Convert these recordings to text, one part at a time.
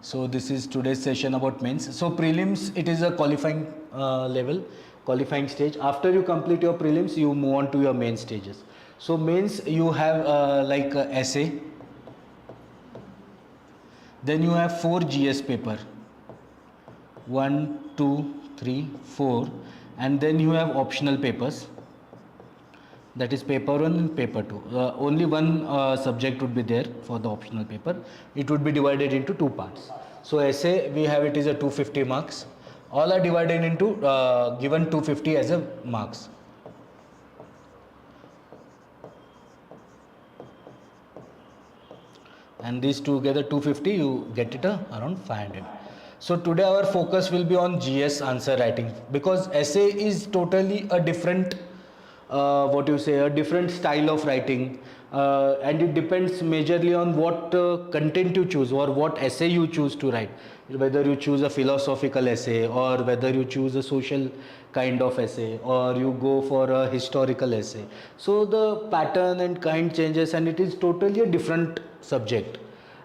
So this is today's session about mains. So prelims, it is a qualifying level, qualifying stage. After you complete your prelims, you move on to your main stages. So mains, you have essay. Then you have 4 GS paper. 1, 2, 3, 4. And then you have optional papers. That is paper 1 and paper 2. Only one subject would be there for the optional paper. It would be divided into 2 parts. So essay, we have it is a 250 marks. All are divided into given 250 as a marks. And these together 250, you get it around 500. So today our focus will be on GS answer writing, because essay is totally a different a different style of writing, and it depends majorly on what content you choose or what essay you choose to write, whether you choose a philosophical essay or whether you choose a social kind of essay or you go for a historical essay. So the pattern and kind changes, and it is totally a different subject.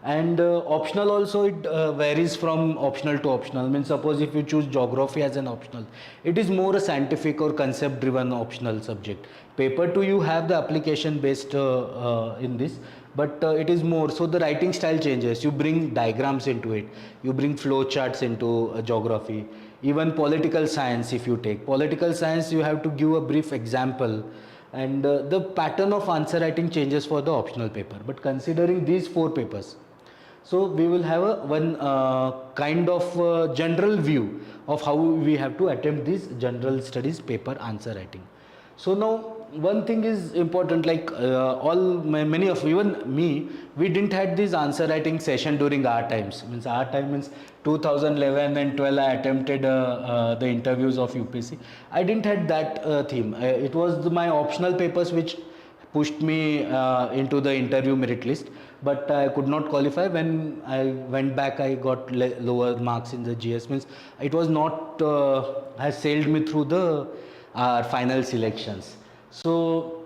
And optional also, it varies from optional to optional. Means suppose if you choose geography as an optional, it is more a scientific or concept driven optional subject. Paper 2 you have the application based in this, but it is more, so the writing style changes. You bring diagrams into it, you bring flow charts into geography. Even political science, if you take political science, you have to give a brief example, and the pattern of answer writing changes for the optional paper. But considering these 4 papers, so we will have a one kind of general view of how we have to attempt this general studies paper answer writing. So now one thing is important, like many of even me, we didn't had this answer writing session during our times. Means our time means 2011 and 12 I attempted the interviews of UPSC. I didn't had that theme. It was my optional papers which pushed me into the interview merit list, but I could not qualify. When I went back, I got lower marks in the GS. Means it was not has sailed me through the final selections. So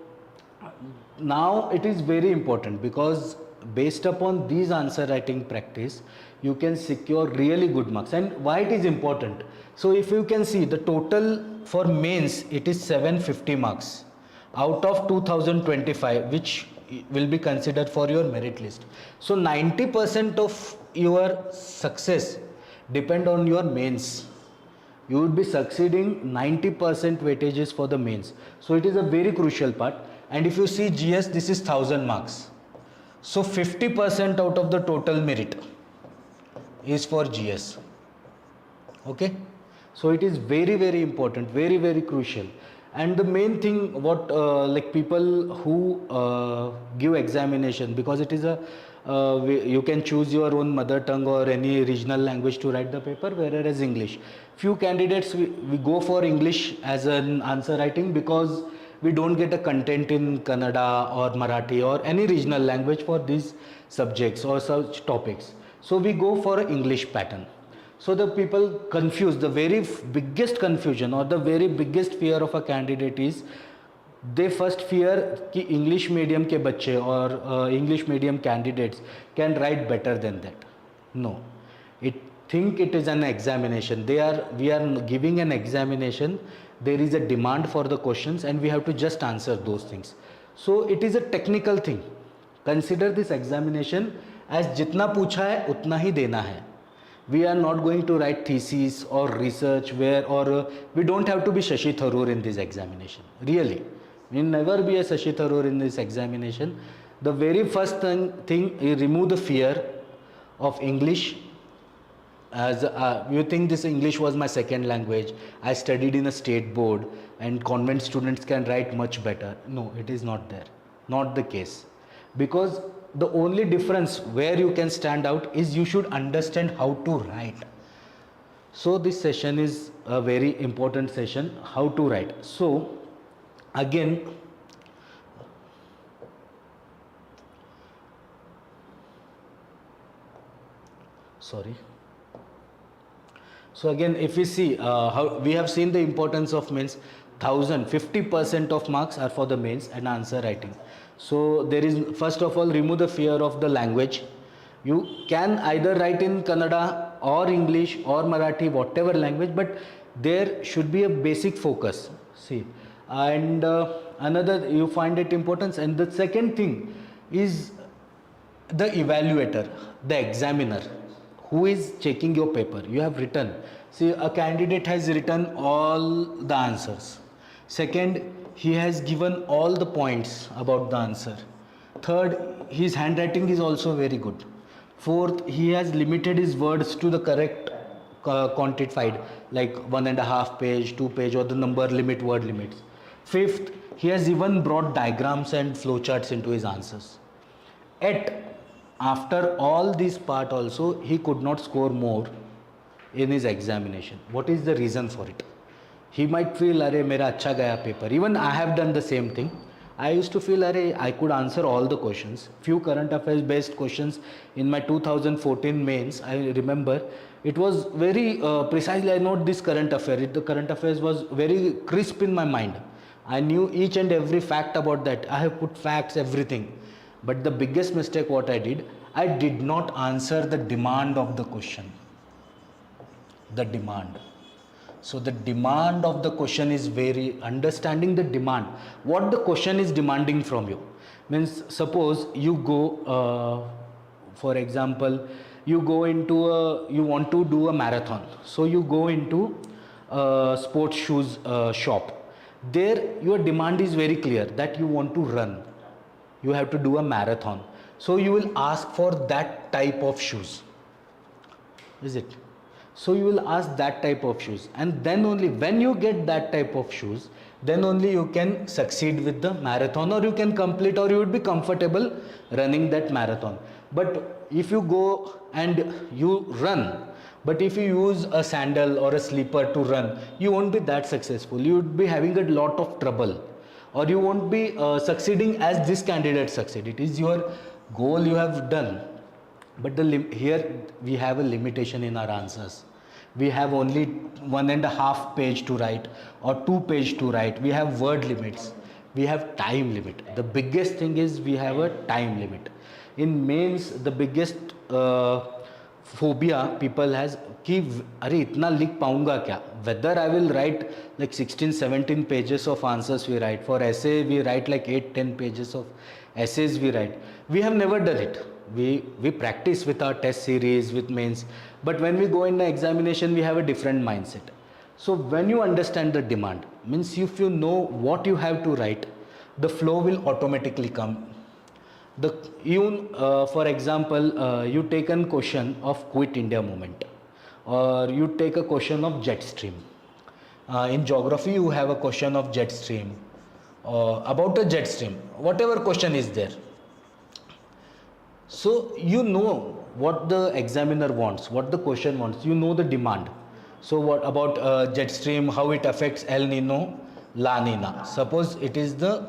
now it is very important, because based upon these answer writing practice, you can secure really good marks. And why it is important? So if you can see the total for mains, it is 750 marks out of 2025, which will be considered for your merit list. So 90% of your success depend on your mains. You would be succeeding 90% weightages for the mains. So it is a very crucial part. And if you see GS, this is 1000 marks. So 50% out of the total merit is for GS. Okay. So it is very, very important, very, very crucial. And the main thing, what like people who give examination, because it is a you can choose your own mother tongue or any regional language to write the paper, whereas English, few candidates we go for English as an answer writing, because we don't get a content in Kannada or Marathi or any regional language for these subjects or such topics. So we go for an English pattern. So the people confuse, the very biggest confusion or the very biggest fear of a candidate is they first fear कि English medium के बच्चे or English medium candidates can write better than that. No, think it is an examination. We are giving an examination. There is a demand for the questions, and we have to just answer those things. So it is a technical thing. Consider this examination as जितना पूछा है उतना ही देना है. We are not going to write thesis or research we don't have to be Shashi Tharoor in this examination. Really, we will never be a Shashi Tharoor in this examination. The very first thing is remove the fear of English. As you think this English was my second language, I studied in a state board and convent students can write much better. No, it is not there. Not the case. Because the only difference where you can stand out is you should understand how to write. So this session is a very important session, how to write. So again, so again, if we see how we have seen the importance of mains, 50% of marks are for the mains and answer writing. So there is, first of all, remove the fear of the language. You can either write in Kannada or English or Marathi, whatever language, but there should be a basic focus. See, and another you find it importance. And the second thing is the evaluator, the examiner, who is checking your paper. You have written. See, a candidate has written all the answers. Second, he has given all the points about the answer. Third, his handwriting is also very good. Fourth, he has limited his words to the correct quantified, like 1.5 page, 2 page, or the number limit, word limits. Fifth, he has even brought diagrams and flowcharts into his answers. Yet, after all this part also, he could not score more in his examination. What is the reason for it? He might feel, "Arey, mera acha gaya paper." Even I have done the same thing. I used to feel, "Arey, I could answer all the questions." Few current affairs based questions in my 2014 mains, I remember, it was very precisely I know this current affair. The current affairs was very crisp in my mind. I knew each and every fact about that. I have put facts, everything. But the biggest mistake what I did not answer the demand of the question. The demand. So the demand of the question is very, understanding the demand, what the question is demanding from you. Means suppose you go, for example, you go into you want to do a marathon. So you go into a sports shoes shop. There your demand is very clear that you want to run. You have to do a marathon. So you will ask for that type of shoes. Is it? So you will ask that type of shoes, and then only when you get that type of shoes, then only you can succeed with the marathon, or you can complete, or you would be comfortable running that marathon. But if you go and you run, but if you use a sandal or a slipper to run, you won't be that successful. You would be having a lot of trouble, or you won't be succeeding as this candidate succeed. It is your goal you have done. But here we have a limitation in our answers. We have only 1.5 page to write or 2 page to write. We have word limits. We have time limit. The biggest thing is we have a time limit. In mains, the biggest phobia people has कि अरे इतना लिख पाऊंगा क्या, whether I will write like 16-17 pages of answers we write. For essay we write like 8-10 pages of essays we write. We have never done it. We practice with our test series, with mains, but when we go in the examination we have a different mindset. So when you understand the demand, means if you know what you have to write, the flow will automatically come. For example, you take a question of Quit India movement, or you take a question of jet stream. In geography you have a question of jet stream, about a jet stream, whatever question is there. So you know what the examiner wants, what the question wants, you know the demand. So what about jet stream, how it affects El Nino, La Nina. Suppose it is the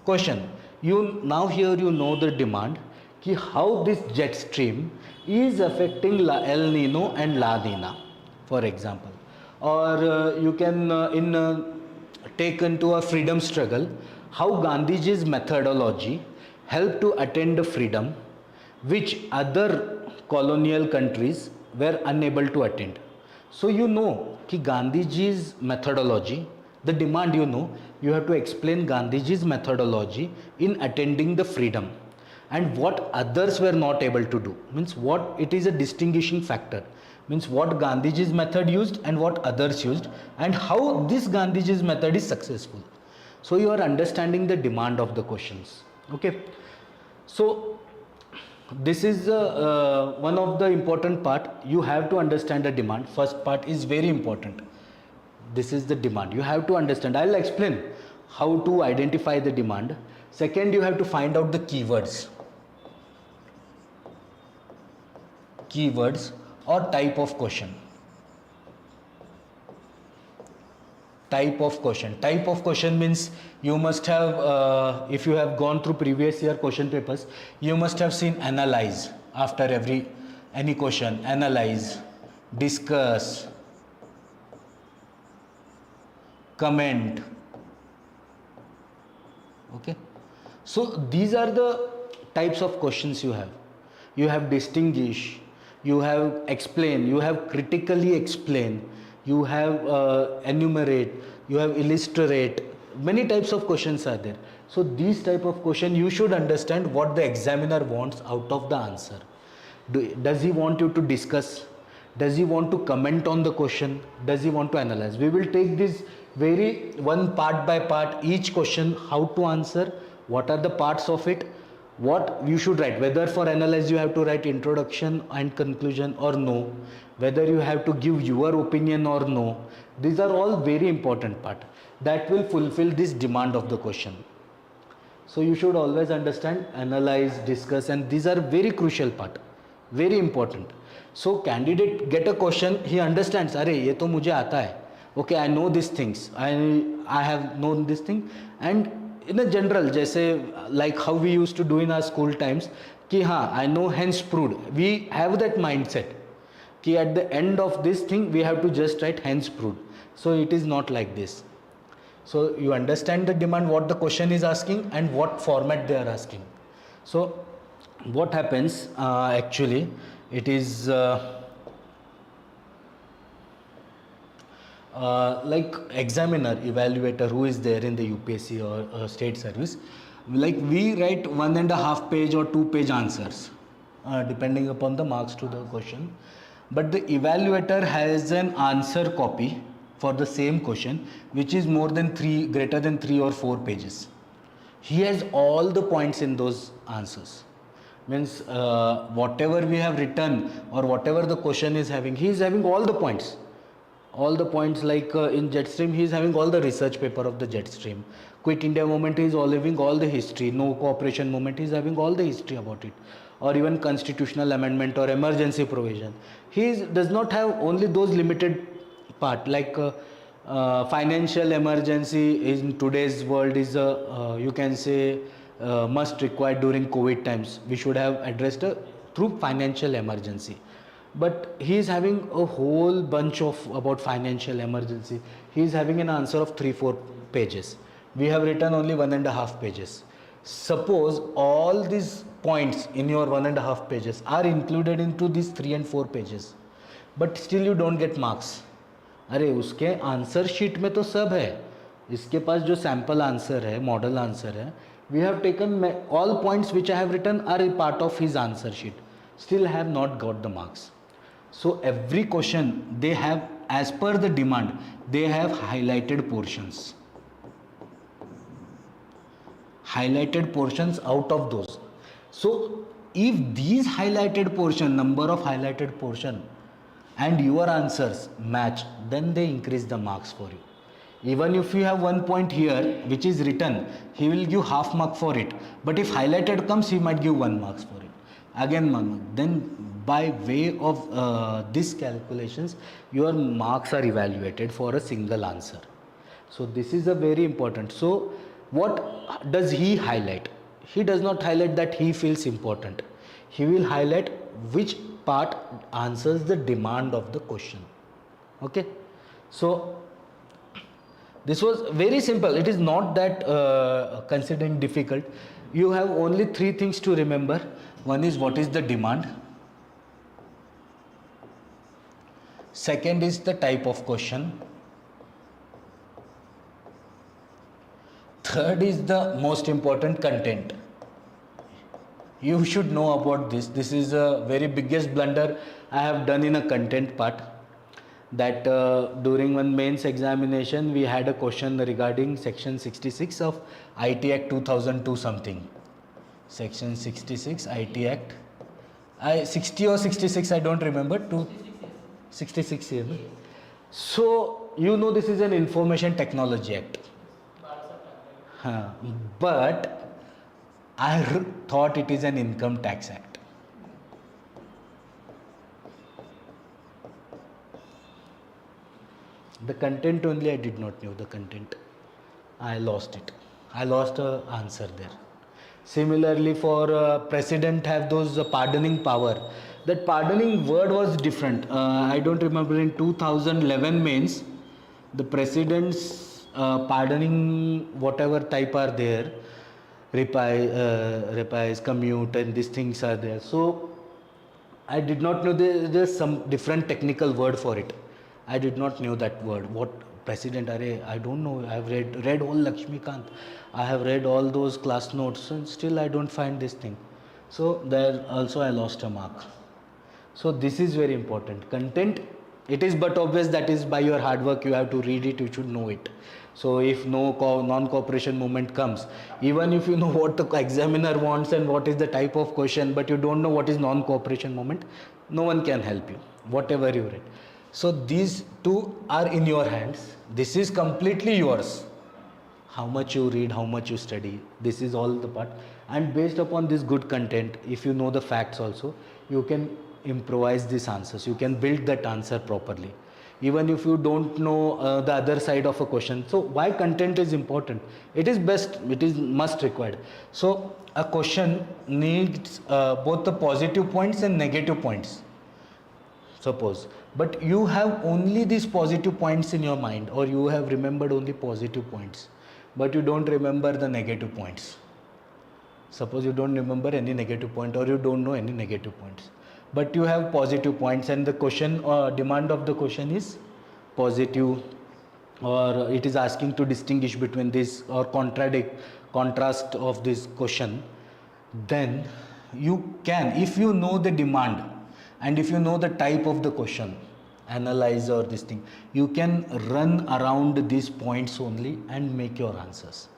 question. Now here you know the demand, ki how this jet stream is affecting El Nino and La Nina, for example. Or you can take into a freedom struggle, how Gandhiji's methodology helped to attain the freedom which other colonial countries were unable to attain. So you know कि Gandhiji's methodology, the demand, you have to explain Gandhiji's methodology in attaining the freedom, and what others were not able to do. Means what it is a distinguishing factor. Means what Gandhiji's method used and what others used, and how this Gandhiji's method is successful. So you are understanding the demand of the questions. Okay. So this is one of the important part. You have to understand the demand. First part is very important. This is the demand. You have to understand. I will explain how to identify the demand. Second, you have to find out the keywords. Keywords or type of question. Type of question. Type of question means you must have, if you have gone through previous year question papers, you must have seen analyze after any question. Analyze, discuss, comment. Okay. So these are the types of questions you have. you have distinguish, you have explain, you have critically explain, you have enumerate, you have illustrate. Many types of questions are there. So these type of question you should understand what the examiner wants out of the answer. Does he want you to discuss? Does he want to comment on the question? Does he want to analyze? We will take this very one part by part, each question, how to answer, what are the parts of it, what you should write, whether for analyze you have to write introduction and conclusion or no, whether you have to give your opinion or no. These are all very important part that will fulfill this demand of the question. So you should always understand, analyze, discuss, and these are very crucial part, very important. So candidate get a question, he understands, अरे ये तो मुझे आता है, okay, I know these things, I have known this thing, and in a general, जैसे like how we used to do in our school times, कि हाँ I know hence proved, we have that mindset कि at the end of this thing we have to just write hence proved. So it is not like this. So you understand the demand, what the question is asking and what format they are asking. So what happens actually, it is like examiner, evaluator who is there in the UPSC or state service, like we write 1.5 page or 2 page answers depending upon the marks to the question, but the evaluator has an answer copy for the same question which is greater than 3 or 4 pages. He has all the points in those answers. Means whatever we have written or whatever the question is having, he is having all the points. All the points, like in Jetstream, he is having all the research paper of the Jetstream. Quit India movement, he is all having all the history. No cooperation movement, he is having all the history about it. Or even constitutional amendment or emergency provision. He does not have only those limited part, like financial emergency in today's world is you can say must required during COVID times. We should have addressed through financial emergency. But he is having a whole bunch of about financial emergency. He is having an answer of 3-4 pages. We have written only 1.5 pages. Suppose all these points in your 1.5 pages are included into these 3 and 4 pages, but still you don't get marks. अरे उसके answer sheet में तो सब है, इसके पास जो sample answer है, model answer है, we have taken all points which I have written are a part of his answer sheet, still have not got the marks. So every question they have, as per the demand, they have highlighted portions. Highlighted portions out of those. So if these highlighted portion, number of highlighted portion and your answers match, then they increase the marks for you. Even if you have 1 point here which is written, he will give half mark for it, but if highlighted comes, he might give 1 marks for it, again 1 mark. Then by way of these calculations, your marks are evaluated for a single answer. So this is a very important. So what does he highlight? He does not highlight that he feels important. He will highlight which part answers the demand of the question. Okay, so this was very simple. It is not that considering difficult. You have only 3 things to remember. One is what is the demand. Second is the type of question. Third is the most important, content. You should know about this. This is a very biggest blunder I have done in a content part. That during one mains examination we had a question regarding section 66 of IT Act 2002 something. Section 66 IT Act, 60 or 66 I don't remember. 66 years. So you know this is an Information Technology Act. But I thought it is an Income Tax Act. The content only I did not know the content. I lost it. I lost an answer there. Similarly, for president have those pardoning power. That pardoning word was different. I don't remember in 2011 mains, the president's pardoning whatever type are there, replies, commute, and these things are there. So I did not know there's some different technical word for it. I did not know that word. What president? Array, I don't know. I have read all Lakshmikant. I have read all those class notes, and still I don't find this thing. So there also I lost a mark. So this is very important. Content, it is but obvious that is by your hard work. You have to read it. You should know it. So if no non-cooperation movement comes, even if you know what the examiner wants and what is the type of question, but you don't know what is non-cooperation movement, no one can help you, whatever you read. So these two are in your hands. This is completely yours. How much you read, how much you study, this is all the part. And based upon this good content, if you know the facts also, you can improvise these answers. You can build that answer properly even if you don't know the other side of a question. So why content is important? It is best, it is must required. So a question needs both the positive points and negative points, suppose, but you have only these positive points in your mind, or you have remembered only positive points but you don't remember the negative points. Suppose you don't remember any negative point, or you don't know any negative points, but you have positive points, and the question or demand of the question is positive, or it is asking to distinguish between this or contrast of this question. Then you can, if you know the demand and if you know the type of the question, analyze or this thing, you can run around these points only and make your answers.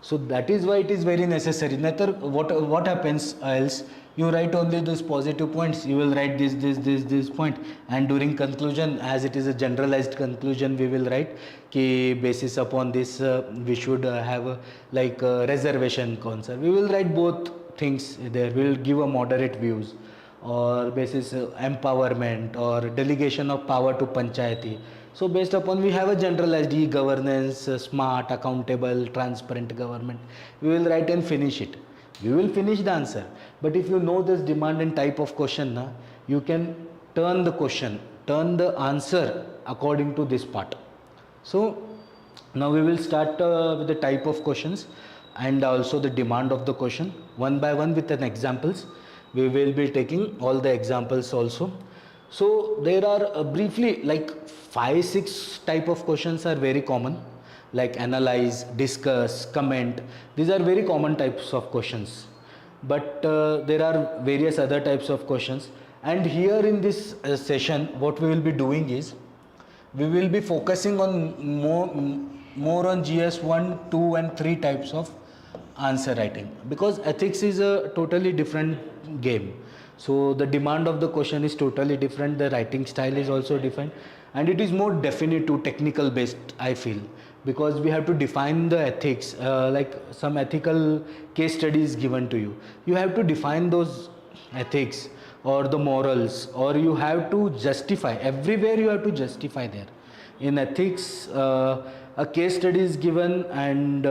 So that is why it is very necessary. Neither what happens else, you write only those positive points, you will write this point, and during conclusion, as it is a generalized conclusion, we will write ki basis upon this we should have a, like a reservation concept. We will write both things there. We will give a moderate views, or basis empowerment or delegation of power to panchayati. So based upon, we have a generalized e-governance, smart, accountable, transparent government. We will write and finish it. We will finish the answer. But if you know this demand and type of question, you can turn the question, turn the answer according to this part. So now we will start with the type of questions and also the demand of the question one by one with an examples. We will be taking all the examples also. So there are briefly like 5-6 type of questions are very common, like analyze, discuss, comment. These are very common types of questions, but there are various other types of questions. And here in this session, what we will be doing is, we will be focusing on more on GS 1, 2 and 3 types of answer writing, because ethics is a totally different game. So the demand of the question is totally different, the writing style is also different, and it is more definitive, technical based, I feel, because we have to define the ethics, like some ethical case studies given to you. You have to define those ethics or the morals, or you have to justify, everywhere you have to justify there. In ethics, a case study is given, and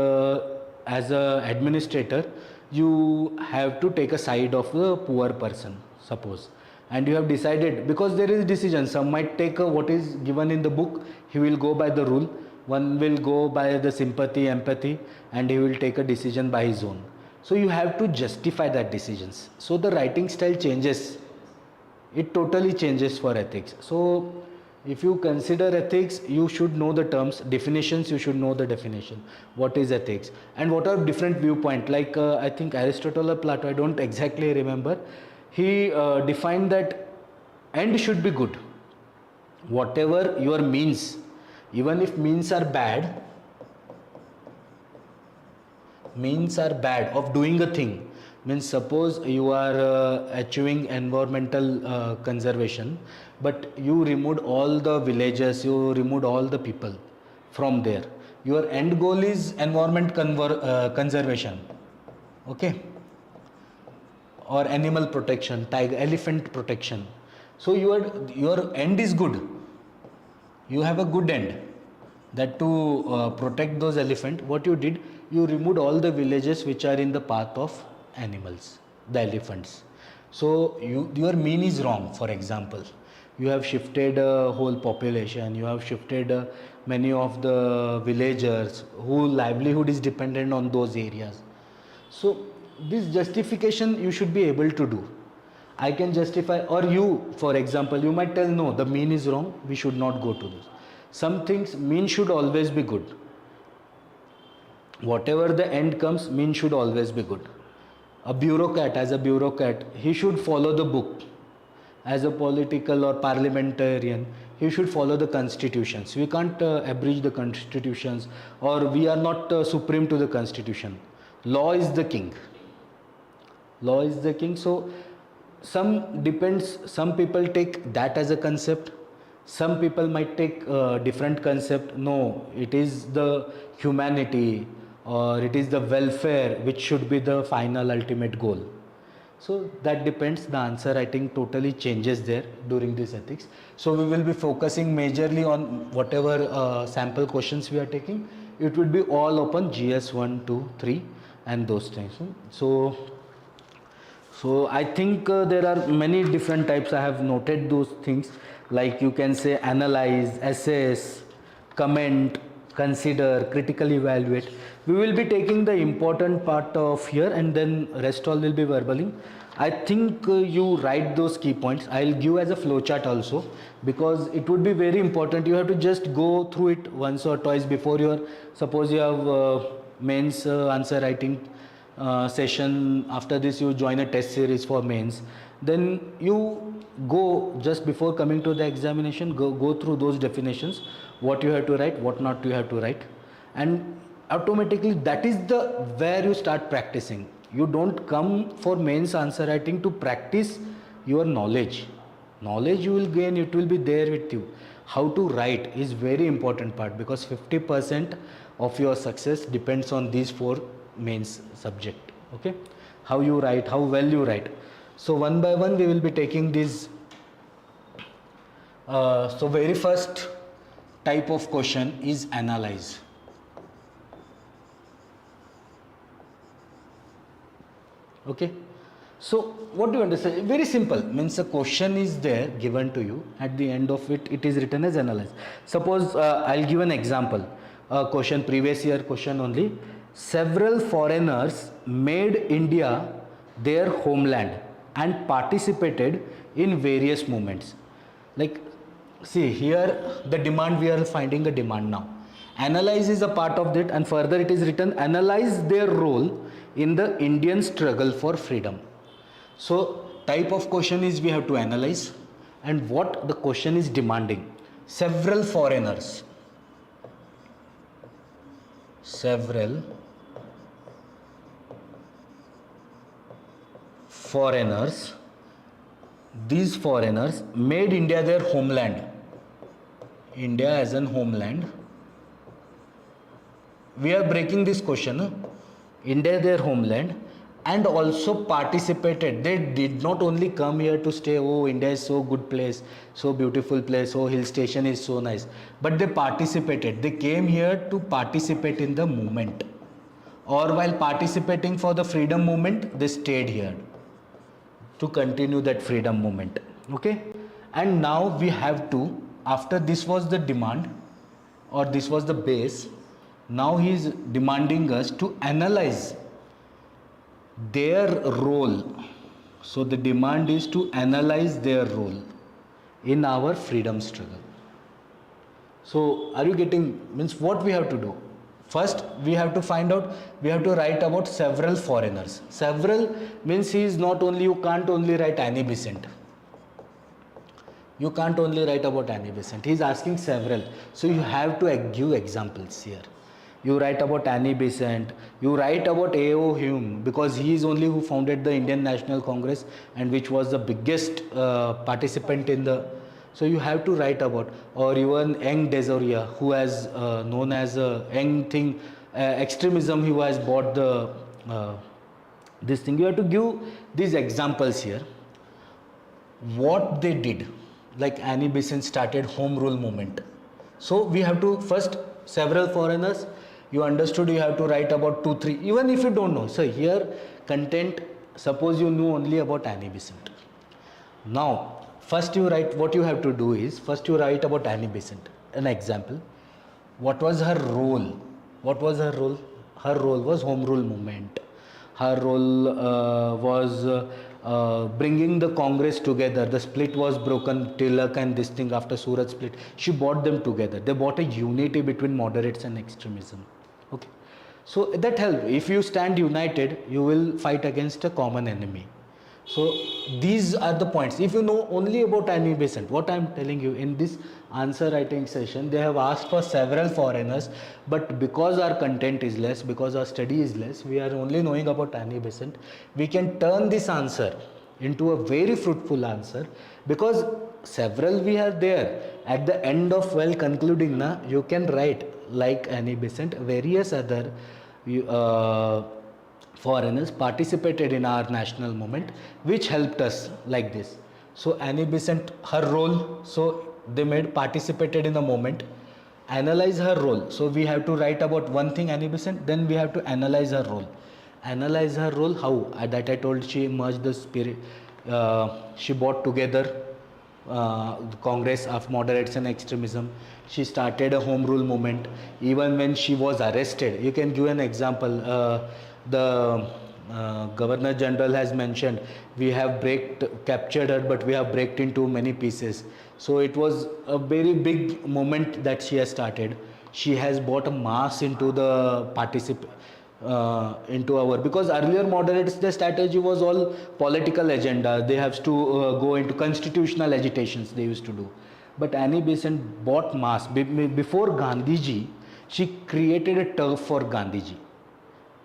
as a administrator, you have to take a side of the poor person, suppose, and you have decided, because there is decision, some might take what is given in the book, he will go by the rule, one will go by the sympathy, empathy, and he will take a decision by his own. So you have to justify that decisions. So the writing style changes, it totally changes for ethics. So if you consider ethics, you should know the terms, definitions, you should know the definition. What is ethics? And what are different viewpoint? Like I think Aristotle or Plato, I don't exactly remember. He defined that end should be good. Whatever your means, even if means are bad of doing a thing, means suppose you are achieving environmental conservation, but you removed all the villages, you removed all the people from there. Your end goal is environment conservation, okay, or animal protection, tiger, elephant protection. So your end is good. You have a good end, that to protect those elephant. What you did, you removed all the villages which are in the path of animals, the elephants. So your mean is wrong. For example, you have shifted a whole population, you have shifted many of the villagers whose livelihood is dependent on those areas. So this justification you should be able to do. I can justify, or you, for example, you might tell no, the mean is wrong, we should not go to this. Some things, mean should always be good. Whatever the end comes, mean should always be good. A bureaucrat, as a bureaucrat, he should follow the book. As a political or parliamentarian, he should follow the constitutions. We can't abridge the constitutions, or we are not supreme to the constitution. Law is the king. Law is the king. So some depends, some people take that as a concept, some people might take a different concept. No, it is the humanity or it is the welfare which should be the final ultimate goal. So that depends, the answer writing totally changes there during this ethics. So we will be focusing majorly on whatever sample questions we are taking. It would be all upon GS 1, 2, 3 and those things. So I think there are many different types. I have noted those things, like you can say analyze, assess, comment, consider, critically evaluate. We will be taking the important part of here and then rest all will be verbaling. I think you write those key points. I'll give as a flowchart also, because it would be very important. You have to just go through it once or twice before your, suppose you have mains answer writing session. After this you join a test series for mains, then you go just before coming to the examination, go through those definitions, what you have to write, what not you have to write, and automatically that is the where you start practicing. You don't come for mains answer writing to practice your knowledge. Knowledge you will gain, it will be there with you. How to write is very important part, because 50% of your success depends on these 4 mains subject. Okay, how you write, how well you write. So one by one we will be taking these. So very first type of question is analyze. Okay, so what do you understand? Very simple, means a question is there given to you, at the end of it, it is written as analyze. Suppose I'll give an example, a question, previous year question only. Several foreigners made India their homeland and participated in various movements. Like, see here the demand, we are finding a demand now. Analyze is a part of that, and further it is written analyze their role in the Indian struggle for freedom. So type of question is we have to analyze, and what the question is demanding. Several foreigners, these foreigners made India their homeland. India as an homeland. We are breaking this question. India their homeland, and also participated. They did not only come here to stay, oh India is so good place, so beautiful place, oh hill station is so nice, but they participated. They came here to participate in the movement, or while participating for the freedom movement, they stayed here to continue that freedom movement. Okay, and now we have to, after this was the demand or this was the base, now he is demanding us to analyze their role. So the demand is to analyze their role in our freedom struggle. So are you getting, means what we have to do? First we have to find out, we have to write about several foreigners. Several means he is not only, you can't only write Annie Besant. You can't only write about Annie Besant. He is asking several. So you have to give examples here. You write about Annie Besant, you write about A.O. Hume, because he is only who founded the Indian National Congress and which was the biggest participant in the, so you have to write about, or even Young Desoria, who has known as a Young thing, extremism, who has bought the this thing. You have to give these examples here. What they did, like Annie Besant started Home Rule movement. So we have to first, several foreigners, you understood, you have to write about 2, 3, even if you don't know. So here content, suppose you knew only about Annie Besant. Now first you write, what you have to do is, first you write about Annie Besant, an example. What was her role? What was her role? Her role was Home Rule movement. Her role was bringing the Congress together. The split was broken, Tilak and this thing after Surat split. She brought them together. They brought a unity between moderates and extremism. Okay, so that helps. If you stand united, you will fight against a common enemy. So these are the points. If you know only about Annie Besant, what I am telling you in this answer writing session, they have asked for several foreigners, but because our content is less, because our study is less, we are only knowing about Annie Besant. We can turn this answer into a very fruitful answer, because several we are there. At the end of well concluding, you can write like Annie Besant, various other foreigners participated in our national movement, which helped us like this. So Annie Besant, her role, so they participated in the movement, analyze her role. So we have to write about one thing, Annie Besant, then we have to analyze her role. Analyze her role, how? That I told, she merged the spirit, she brought together the Congress of moderates and extremism. She started a home rule movement. Even when she was arrested, you can give an example. The Governor General has mentioned, we have captured her, but we have breaked into many pieces. So it was a very big moment that she has started. She has brought a mass into the into our, because earlier moderates, the strategy was all political agenda. They have to go into constitutional agitations they used to do. But Annie Besant brought mass. Before Gandhiji, she created a turf for Gandhiji.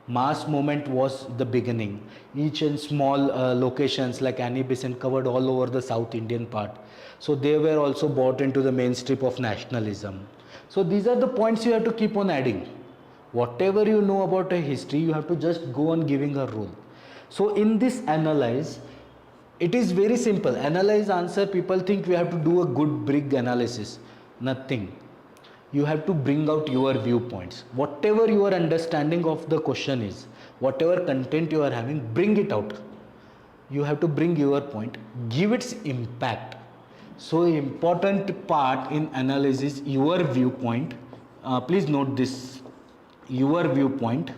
Mass movement was the beginning. Each and small locations like Annie Besant covered all over the South Indian part. So they were also brought into the mainstream of nationalism. So these are the points you have to keep on adding. Whatever you know about a history, you have to just go on giving a role. So in this analyze, it is very simple. Analyze answer, people think we have to do a good big analysis. Nothing. You have to bring out your viewpoints. Whatever your understanding of the question is, whatever content you are having, bring it out. You have to bring your point, give its impact. So important part in analysis, your viewpoint. Please note this, your viewpoint.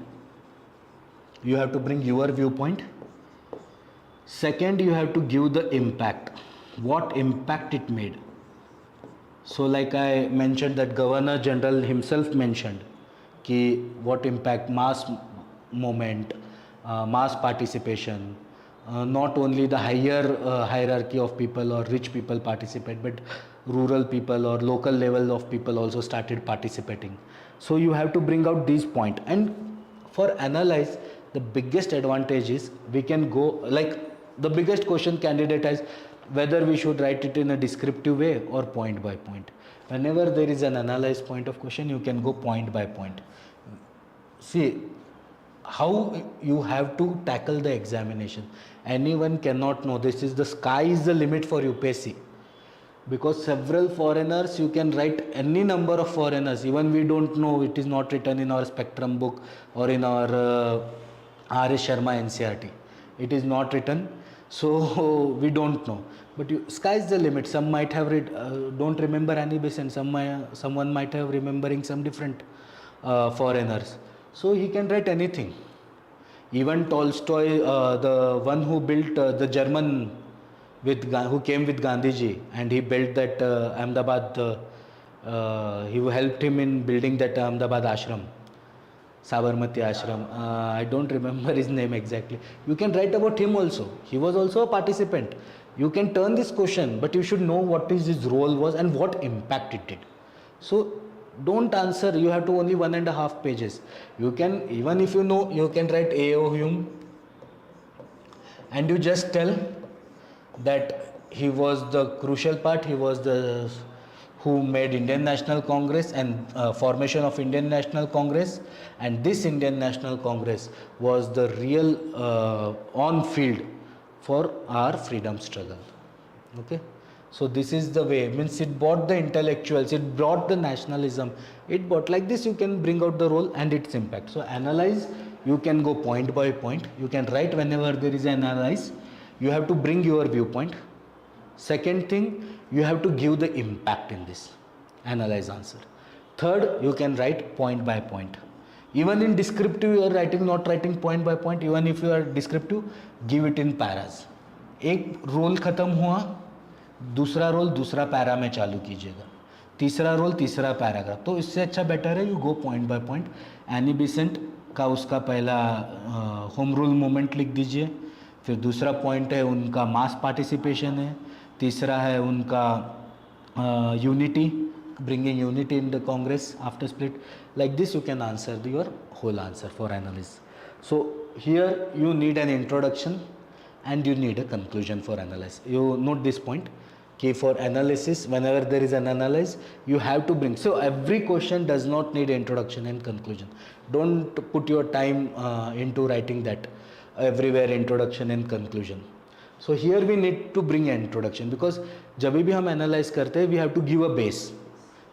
You have to bring your viewpoint. Second, you have to give the impact. What impact it made. So like I mentioned, that Governor General himself mentioned ki what impact mass movement, mass participation, not only the higher hierarchy of people or rich people participate, but rural people or local level of people also started participating. So you have to bring out these points. And for analyze, the biggest advantage is we can go, like the biggest question candidate has, whether we should write it in a descriptive way or point by point. Whenever there is an analyze point of question, you can go point by point. See how you have to tackle the examination. Anyone cannot know. This is the sky is the limit for UPSC, because several foreigners, you can write any number of foreigners. Even we don't know, it is not written in our spectrum book or in our R.S. Sharma NCRT. It is not written. So we don't know, but sky is the limit. Some might have don't remember Annie Besant, someone might have remembering some different foreigners. So he can write anything. Even Tolstoy, the one who built the German who came with Gandhiji, and he built that Ahmedabad, he helped him in building that Ahmedabad ashram, Sabarmati ashram. I don't remember his name exactly. You can write about him also. He was also a participant. You can turn this question, but you should know what his role was and what impact it did. So don't answer. You have to only 1.5 pages. You can, even if you know, you can write A.O. Hume, and you just tell that he was the crucial part. He was the who made Indian National Congress and formation of Indian National Congress, and this Indian National Congress was the real on field for our freedom struggle. Okay, so this is the way, means it brought the intellectuals, it brought the nationalism, it brought, like this you can bring out the role and its impact. So analyze, you can go point by point, you can write whenever there is an analyze, you have to bring your viewpoint. Second thing, you have to give the impact in this analyze answer. Third, you can write point by point. Even in descriptive you are writing, not writing point by point. Even if you are descriptive, give it in paras. एक role ख़त्म हुआ, दूसरा role दूसरा para में चालू कीजिएगा, तीसरा role तीसरा पैराग्राफ। तो इससे अच्छा बेटर है you go point by point. Annie Besant का उसका पहला होम रूल मूवमेंट लिख दीजिए, फिर दूसरा पॉइंट है उनका मास पार्टिसिपेशन है, तीसरा है उनका unity, bringing unity in the Congress after split. Like this you can answer your whole answer for analysis. So here you need an introduction and you need a conclusion for analysis. You note this point, okay, for analysis whenever there is an analysis you have to bring, so every question does not need introduction and conclusion. Don't put your time into writing that everywhere introduction and conclusion. So here we need to bring an introduction, because जब भी हम analyze करते हैं we have to give a base.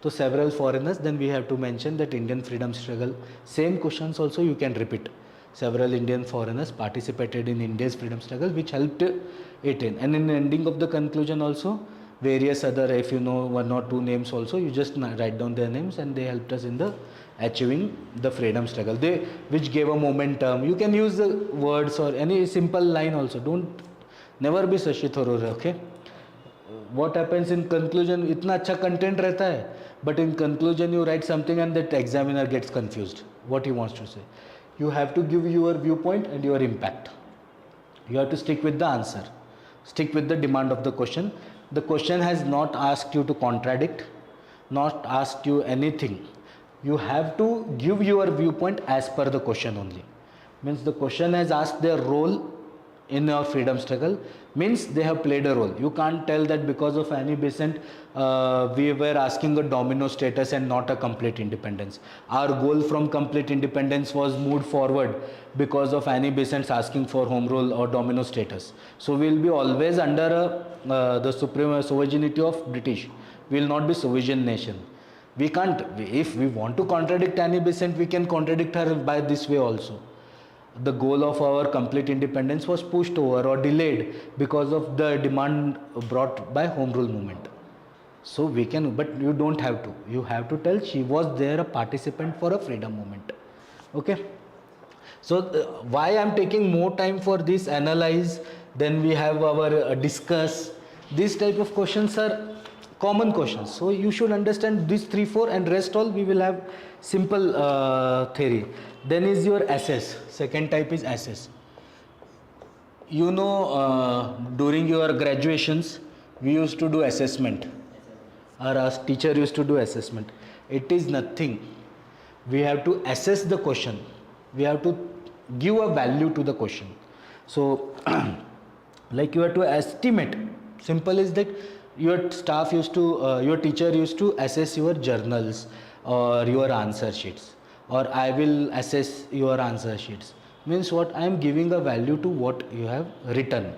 So several foreigners, then we have to mention that Indian freedom struggle, same questions also you can repeat. Several Indian foreigners participated in India's freedom struggle which helped it in, and in the ending of the conclusion also various other, if you know one or two names also, you just write down their names and they helped us in the achieving the freedom struggle, they which gave a momentum. You can use the words or any simple line also, don't never be Shashi Tharoor, okay. What happens in conclusion, इतना अच्छा content रहता है, but in conclusion you write something and that examiner gets confused what he wants to say. You have to give your viewpoint and your impact. You have to stick with the answer, stick with the demand of the question. The question has not asked you to contradict, not asked you anything. You have to give your viewpoint as per the question only. Means the question has asked their role in your freedom struggle, means they have played a role. You can't tell that because of Annie Besant we were asking a domino status and not a complete independence. Our goal from complete independence was moved forward because of Annie Besant's asking for home rule or domino status. So we will be always under the supreme sovereignty of British. We will not be sovereign nation. We can't, if we want to contradict Annie Besant, we can contradict her by this way also. The goal of our complete independence was pushed over or delayed because of the demand brought by home rule movement. So we can, but you don't have to. You have to tell she was there a participant for a freedom movement. Okay. So why I'm taking more time for this analyze, then we have our discuss. These type of questions are common questions. So you should understand these 3-4 and rest all we will have simple theory. Then is your assess. Second type is assess. You know, during your graduations we used to do assessment, or our teacher used to do assessment. It is nothing. We have to assess the question. We have to give a value to the question. So like you have to estimate. Simple is that your staff used to, your teacher used to assess your journals or your answer sheets, or I will assess your answer sheets. Means what? I am giving a value to what you have written.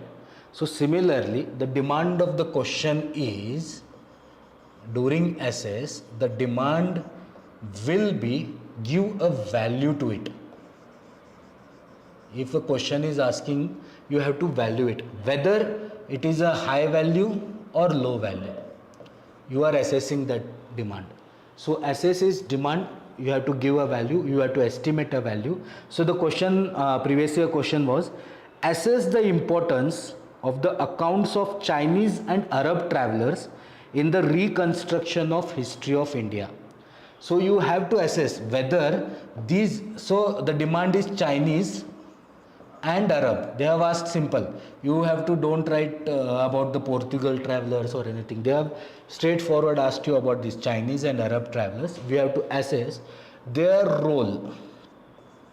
So similarly, the demand of the question is, during assess, the demand will be give a value to it. If a question is asking, you have to value it, whether it is a high value or low value. You are assessing that demand. So assess is demand, you have to give a value, you have to estimate a value. So the question, previous year question was, assess the importance of the accounts of Chinese and Arab travelers in the reconstruction of history of India. So you have to assess whether these, so the demand is Chinese and Arab. They have asked simple. You have to don't write about the Portugal travelers or anything. They have straightforward asked you about these Chinese and Arab travelers. We have to assess their role.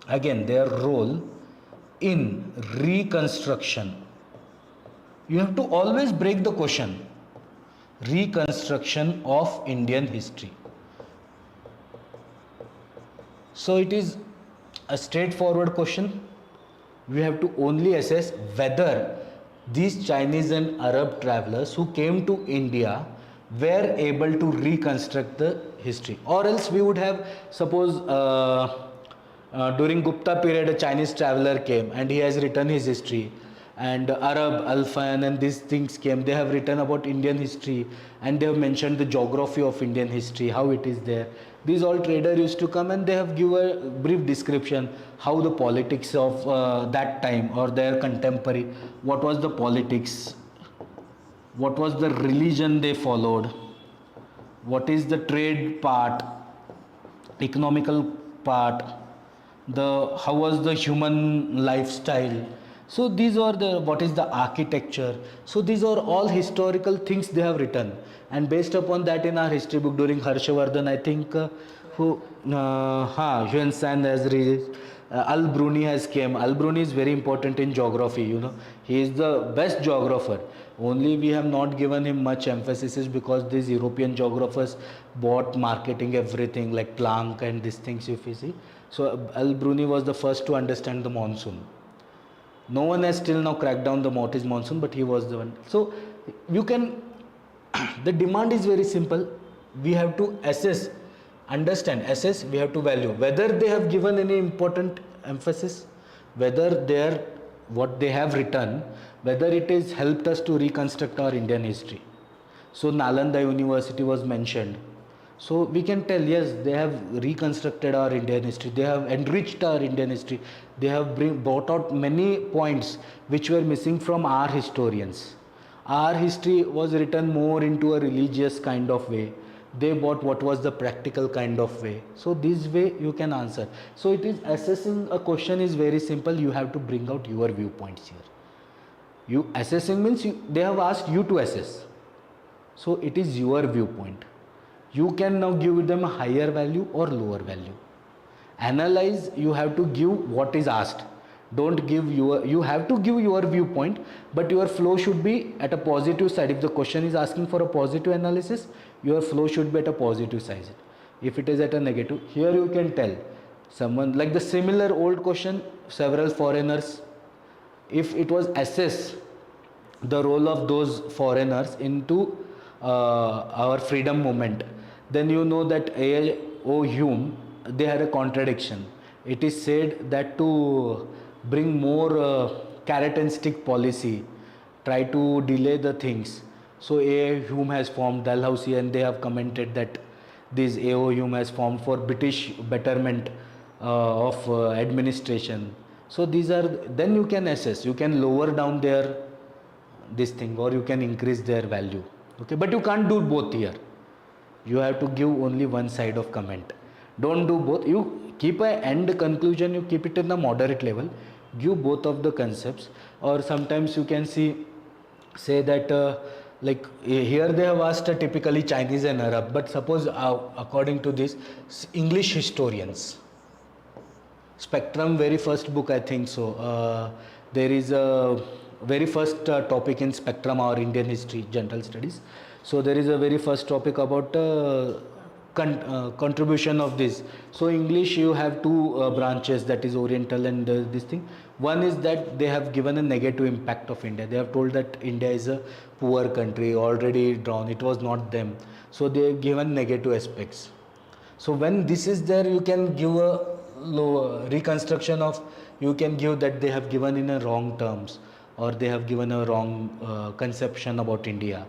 Again, their role in reconstruction. You have to always break the question. Reconstruction of Indian history. So it is a straightforward question. We have to only assess whether these Chinese and Arab travelers who came to India were able to reconstruct the history, or else we would have, suppose during Gupta period a Chinese traveler came and he has written his history, and Arab, Alfan, and these things came. They have written about Indian history, and they have mentioned the geography of Indian history, how it is there. These all traders used to come and they have given a brief description how the politics of that time or their contemporary, what was the politics, what was the religion they followed, what is the trade part, economical part, the how was the human lifestyle. So these are the what is the architecture. So these are all historical things they have written, and based upon that in our history book during Harshavardhan, I think who Yuan San has released. Al Bruni has came. Al Bruni is very important in geography. You know, he is the best geographer. Only we have not given him much emphasis is because these European geographers bought marketing everything like Planck and these things. If you see, so Al Bruni was the first to understand the monsoon. No one has still now cracked down the what is monsoon, but he was the one. So you can. The demand is very simple. We have to assess. Understand, assess, we have to value whether they have given any important emphasis, whether their what they have written, whether it has helped us to reconstruct our Indian history. So Nalanda University was mentioned. So we can tell, yes, they have reconstructed our Indian history, they have enriched our Indian history, they have brought out many points which were missing from our historians. Our history was written more into a religious kind of way. They bought what was the practical kind of way. So this way you can answer. So it is assessing a question is very simple. You have to bring out your viewpoints here. You assessing means they have asked you to assess. So it is your viewpoint. You can now give them a higher value or lower value. Analyze, you have to give what is asked. Don't give you have to give your viewpoint, but your flow should be at a positive side. If the question is asking for a positive analysis, your flow should be at a positive side. If it is at a negative, here you can tell someone like the similar old question, several foreigners, if it was assess the role of those foreigners into our freedom movement, then you know that A.O. Hume, they had a contradiction. It is said that to bring more carrot and stick policy, try to delay the things. So A.O. Hume has formed Dalhousie, and they have commented that this A.O. Hume has formed for British betterment of administration. So these are, then you can assess, you can lower down their this thing or you can increase their value. Okay, but you can't do both here. You have to give only one side of comment. Don't do both. You keep a end conclusion, you keep it in the moderate level, give both of the concepts. Or sometimes you can say that like here they have asked typically Chinese and Arab, but suppose according to this English historians, Spectrum very first book, I think so, there is a very first topic in Spectrum, our Indian history general studies. So there is a very first topic about contribution of this. So English, you have two branches, that is Oriental and this thing. One is that they have given a negative impact of India. They have told that India is a poor country, already drawn, it was not them. So they have given negative aspects. So when this is there, you can give a reconstruction of, you can give that they have given in a wrong terms, or they have given a wrong conception about India.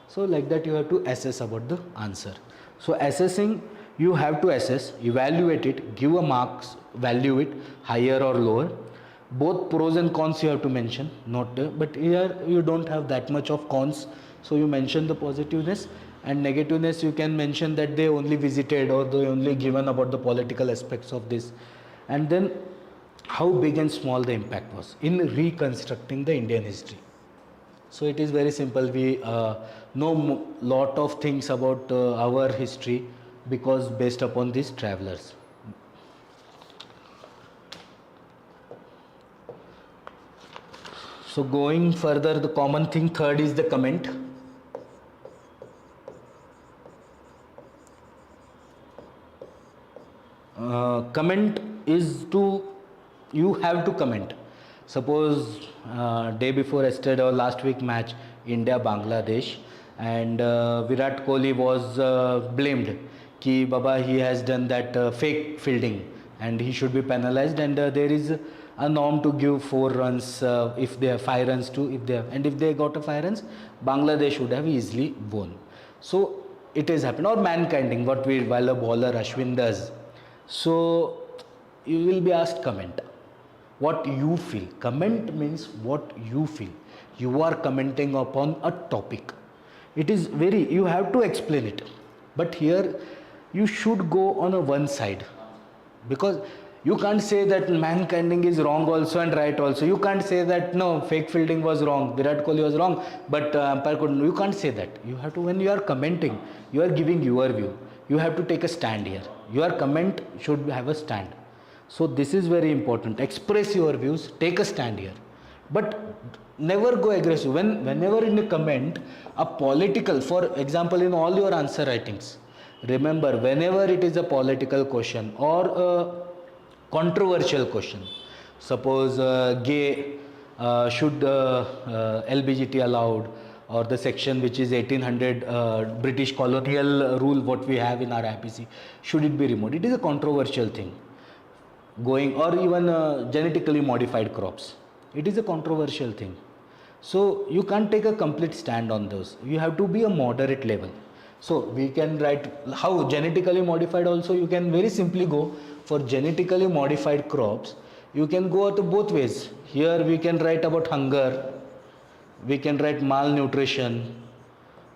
So like that you have to assess about the answer. So assessing, you have to assess, evaluate it, give a marks, value it, higher or lower. Both pros and cons you have to mention, but here you don't have that much of cons. So you mention the positiveness, and negativeness you can mention that they only visited or they only given about the political aspects of this. And then how big and small the impact was in reconstructing the Indian history. So it is very simple. We know lot of things about our history because based upon these travelers. So going further, the common thing third is the comment. Comment is to, you have to comment. Suppose day before yesterday or last week match India Bangladesh, and Virat Kohli was blamed ki baba he has done that fake fielding and he should be penalized, and there is a norm to give 4 runs if they have 5 runs too, if they have, and if they got a 5 runs, Bangladesh would have easily won. So it has happened. Or mankinding, what we, while a bowler Ashwin does. So you will be asked comment. What you feel. Comment means what you feel. You are commenting upon a topic. It is very, you have to explain it. But here you should go on a one side. Because you can't say that mankinding is wrong also and right also. You can't say that no, fake fielding was wrong, Virat Kohli was wrong, but umpire couldn't. You can't say that. You have to, when you are commenting, you are giving your view. You have to take a stand here. Your comment should have a stand. So this is very important. Express your views, take a stand here. But never go aggressive. Whenever in a comment, a political, for example, in all your answer writings, remember, whenever it is a political question or a controversial question, suppose gay should LBGT allowed, or the section which is 1800 British colonial rule what we have in our IPC, should it be removed? It is a controversial thing. Going, or even genetically modified crops, it is a controversial thing. So you can't take a complete stand on those. You have to be a moderate level. So we can write how genetically modified also, you can very simply go for genetically modified crops. You can go to both ways. Here we can write about hunger, we can write malnutrition,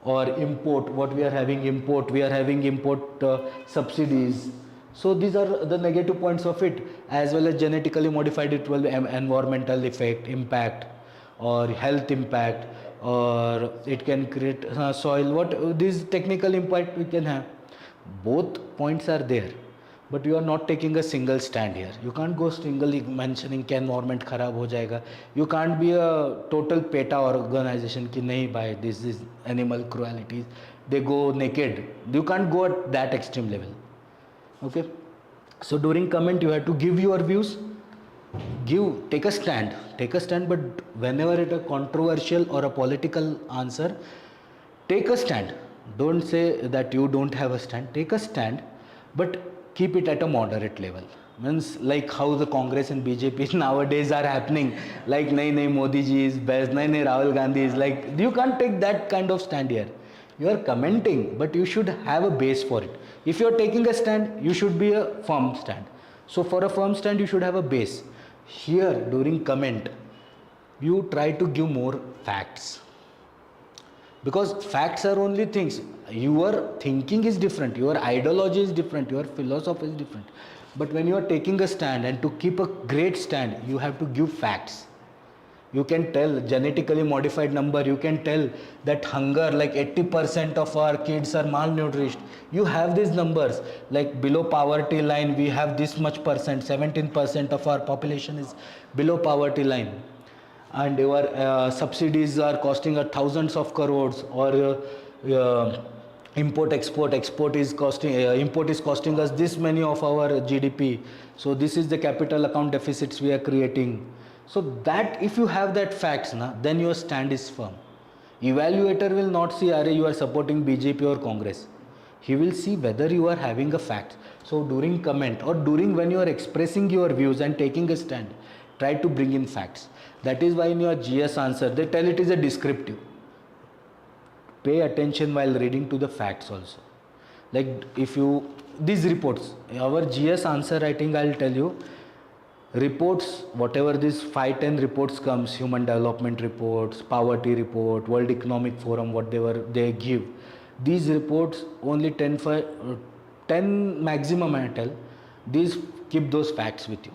or import, what we are having import, we are having import subsidies. So these are the negative points of it. As well as genetically modified, it will be environmental effect, impact, or health impact, or it can create soil, what this technical impact we can have. Both points are there, but you are not taking a single stand here. You can't go singly mentioning कि environment खराब हो जाएगा. You can't be a total PETA organization कि नहीं भाई, this is animal cruelty, they go naked. You can't go at that extreme level. Okay, so during comment you have to give your views, take a stand, but whenever it a controversial or a political answer, take a stand. Don't say that you don't have a stand. Take a stand, but keep it at a moderate level. Means like how the Congress and BJP nowadays are happening, like nahi Modi ji is best, nahi Rahul Gandhi is, like, you can't take that kind of stand here. You are commenting, but you should have a base for it. If you are taking a stand, you should be a firm stand. So for a firm stand, you should have a base. Here during comment, you try to give more facts, because facts are only things. Your thinking is different, your ideology is different, your philosophy is different. But when you are taking a stand, and to keep a great stand, you have to give facts. You can tell genetically modified number, you can tell that hunger, like 80% of our kids are malnourished. You have these numbers, like below poverty line we have this much percent, 17% of our population is below poverty line, and your subsidies are costing us thousands of crores, or import is costing us this many of our GDP. So this is the capital account deficits we are creating. So that if you have that facts, then your stand is firm. Evaluator will not see, are you are supporting BJP or Congress. He will see whether you are having a fact. So during comment, or during when you are expressing your views and taking a stand, try to bring in facts. That is why in your GS answer, they tell it is a descriptive. Pay attention while reading to the facts also. Like if you, these reports, our GS answer writing, I'll tell you, reports, whatever these 5-10 reports comes, human development reports, poverty report, World Economic Forum, they give, these reports only 10 maximum I tell, these keep those facts with you.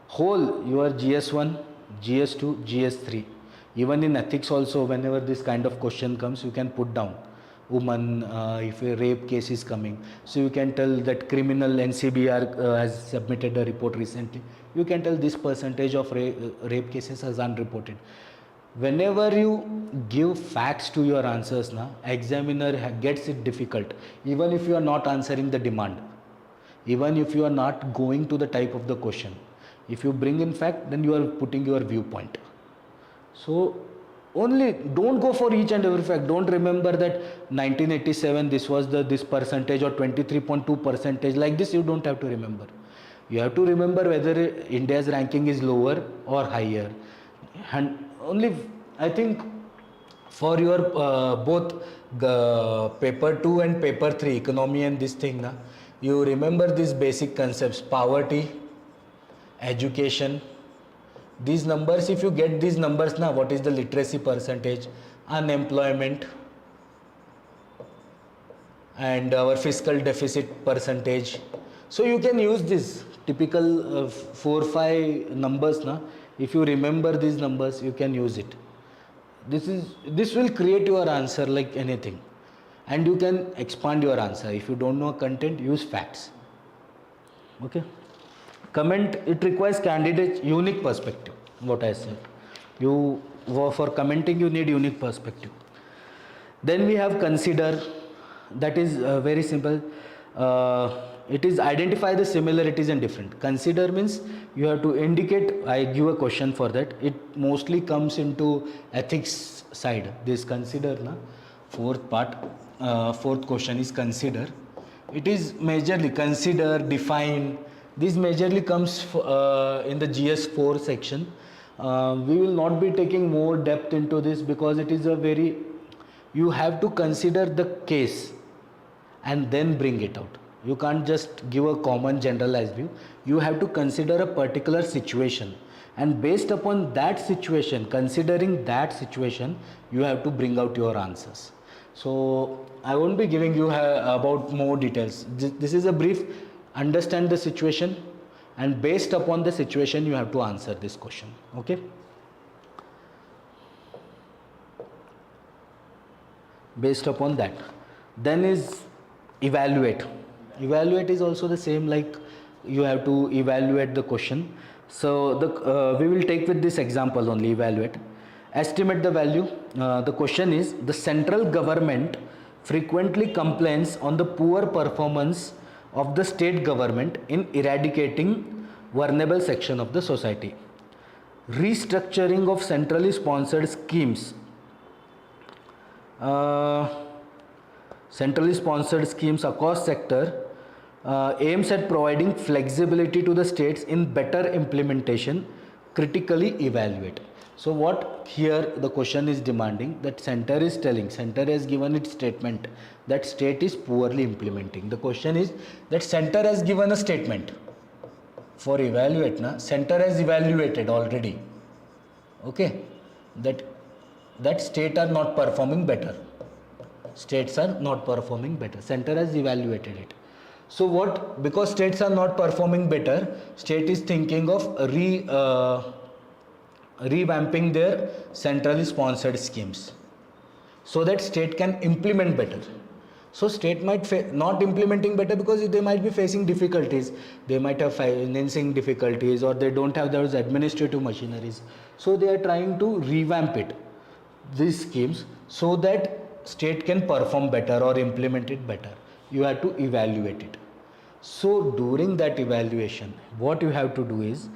Whole your GS1, GS2, GS3, even in ethics also, whenever this kind of question comes, you can put down woman, if a rape case is coming, so you can tell that criminal NCBR has submitted a report recently, you can tell this percentage of rape cases as unreported. Whenever you give facts to your answers, examiner gets it difficult, even if you are not answering the demand, even if you are not going to the type of the question. If you bring in fact, then you are putting your viewpoint. So only don't go for each and every fact. Don't remember that 1987 this was this percentage, or 23.2 percentage, like this you don't have to remember. You have to remember whether India's ranking is lower or higher. And only I think for your both paper 2 and paper 3 economy and this thing na, you remember these basic concepts: poverty, education. These numbers, if you get these numbers now, what is the literacy percentage, unemployment, and our fiscal deficit percentage. So you can use this typical 4-5 numbers na. If you remember these numbers, you can use it. This will create your answer like anything, and you can expand your answer. If you don't know content, use facts. Okay. Comment, it requires candidate's unique perspective. What I said, for commenting you need unique perspective. Then we have consider. That is very simple. It is identify the similarities and different. Consider means you have to indicate. I give a question for that. It mostly comes into ethics side. This consider na, fourth question is consider. It is majorly consider, define. This majorly comes in the GS4 section. We will not be taking more depth into this because it is a very, you have to consider the case and then bring it out. You can't just give a common generalized view. You have to consider a particular situation, and based upon that situation, considering that situation, you have to bring out your answers. So I won't be giving you about more details. This is a brief. Understand the situation, and based upon the situation you have to answer this question. Okay. Based upon that, then is evaluate. Evaluate is also the same, like you have to evaluate the question. So we will take with this example only, evaluate. Estimate the value. The question is, the central government frequently complains on the poor performance of the state government in eradicating vulnerable section of the society. Restructuring of centrally sponsored schemes. Centrally sponsored schemes across sector aims at providing flexibility to the states in better implementation. Critically evaluate. So what here the question is demanding, that center is telling, center has given its statement that state is poorly implementing. The question is that center has given a statement. For evaluate na, center has evaluated already. Okay, that state are not performing better. States are not performing better. Center has evaluated it. So what? Because states are not performing better, state is thinking of revamping their centrally sponsored schemes so that state can implement better. So state might not implementing better because they might be facing difficulties. They might have financing difficulties, or they don't have those administrative machineries. So they are trying to revamp it, these schemes, so that state can perform better or implement it better. You have to evaluate it. So during that evaluation, what you have to do is,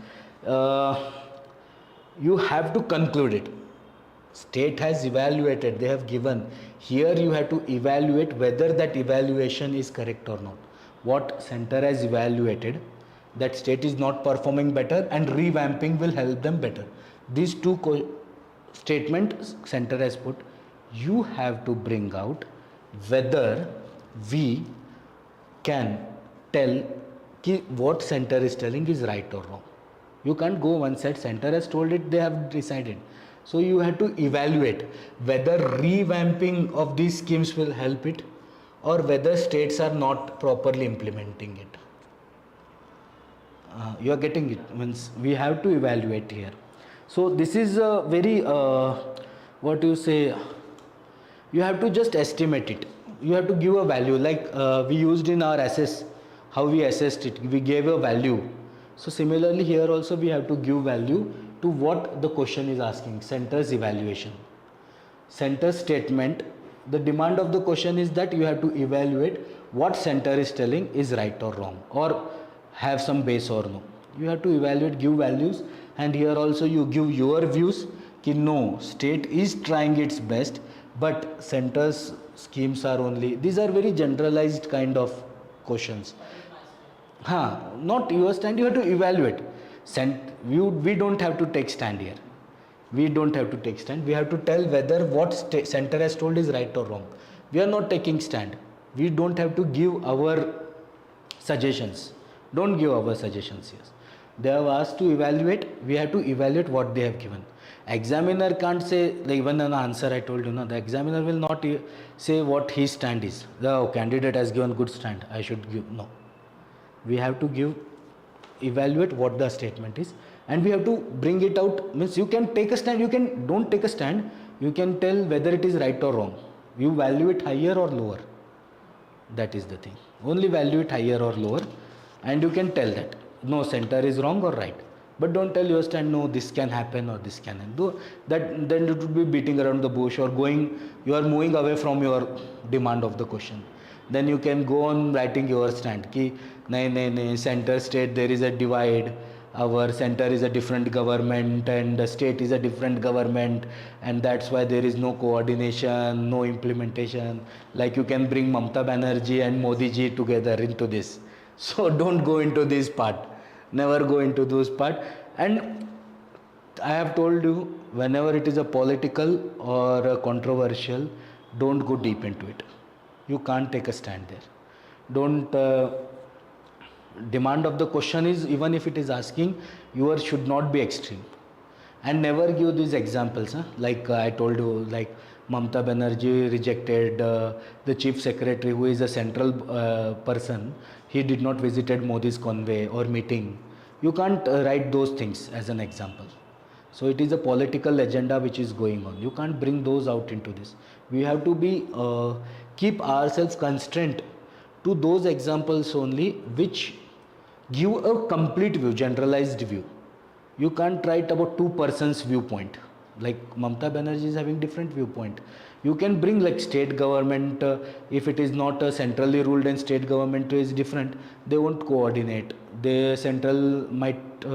you have to conclude it. State has evaluated, they have given. Here you have to evaluate whether that evaluation is correct or not. What center has evaluated, that state is not performing better and revamping will help them better. These two statements center has put. You have to bring out whether we can tell what center is telling is right or wrong. You can't go one side, center has told it, they have decided. So you have to evaluate whether revamping of these schemes will help it, or whether states are not properly implementing it. You are getting it? Means we have to evaluate here. So this is a very, what you say, you have to just estimate it. You have to give a value, like we used in our assess, how we assessed it, we gave a value. So similarly here also we have to give value to what the question is asking. Center's evaluation, center statement. The demand of the question is that you have to evaluate what center is telling is right or wrong, or have some base or no. You have to evaluate, give values, and here also you give your views ki no, state is trying its best, but center's schemes are only, these are very generalized kind of questions. Not your stand, you have to evaluate. We don't have to take stand here. We don't have to take stand. We have to tell whether what center has told is right or wrong. We are not taking stand. We don't have to give our suggestions. Don't give our suggestions here. They have asked to evaluate. We have to evaluate what they have given. Examiner can't say, like even an answer I told you, no, the examiner will not say what his stand is. The candidate has given good stand, I should give. No. We have to evaluate what the statement is, and we have to bring it out. Means you can take a stand, don't take a stand, you can tell whether it is right or wrong. You value it higher or lower. That is the thing. Only value it higher or lower, and you can tell that no, center is wrong or right. But don't tell your stand, no, this can happen or this can happen. Then it would be beating around the bush, or you are moving away from your demand of the question. Then you can go on writing your stand ki nahi, center state there is a divide, our center is a different government and the state is a different government, and that's why there is no coordination, no implementation. Like you can bring Mamata Banerjee and Modi ji together into this. So don't go into this part, never go into those part. And I have told you, whenever it is a political or a controversial, don't go deep into it. You can't take a stand there. Don't demand of the question is, even if it is asking, yours should not be extreme. And never give these examples, like I told you, like Mamata Banerjee rejected the chief secretary, who is a central person. He did not visited Modi's convoy or meeting. You can't write those things as an example. So it is a political agenda which is going on. You can't bring those out into this. We have to keep ourselves constrained to those examples only which give a complete view, generalized view. You can't write about two persons' viewpoint. Like Mamata Banerjee is having different viewpoint. You can bring like state government, if it is not a centrally ruled and state government is different, they won't coordinate. The central might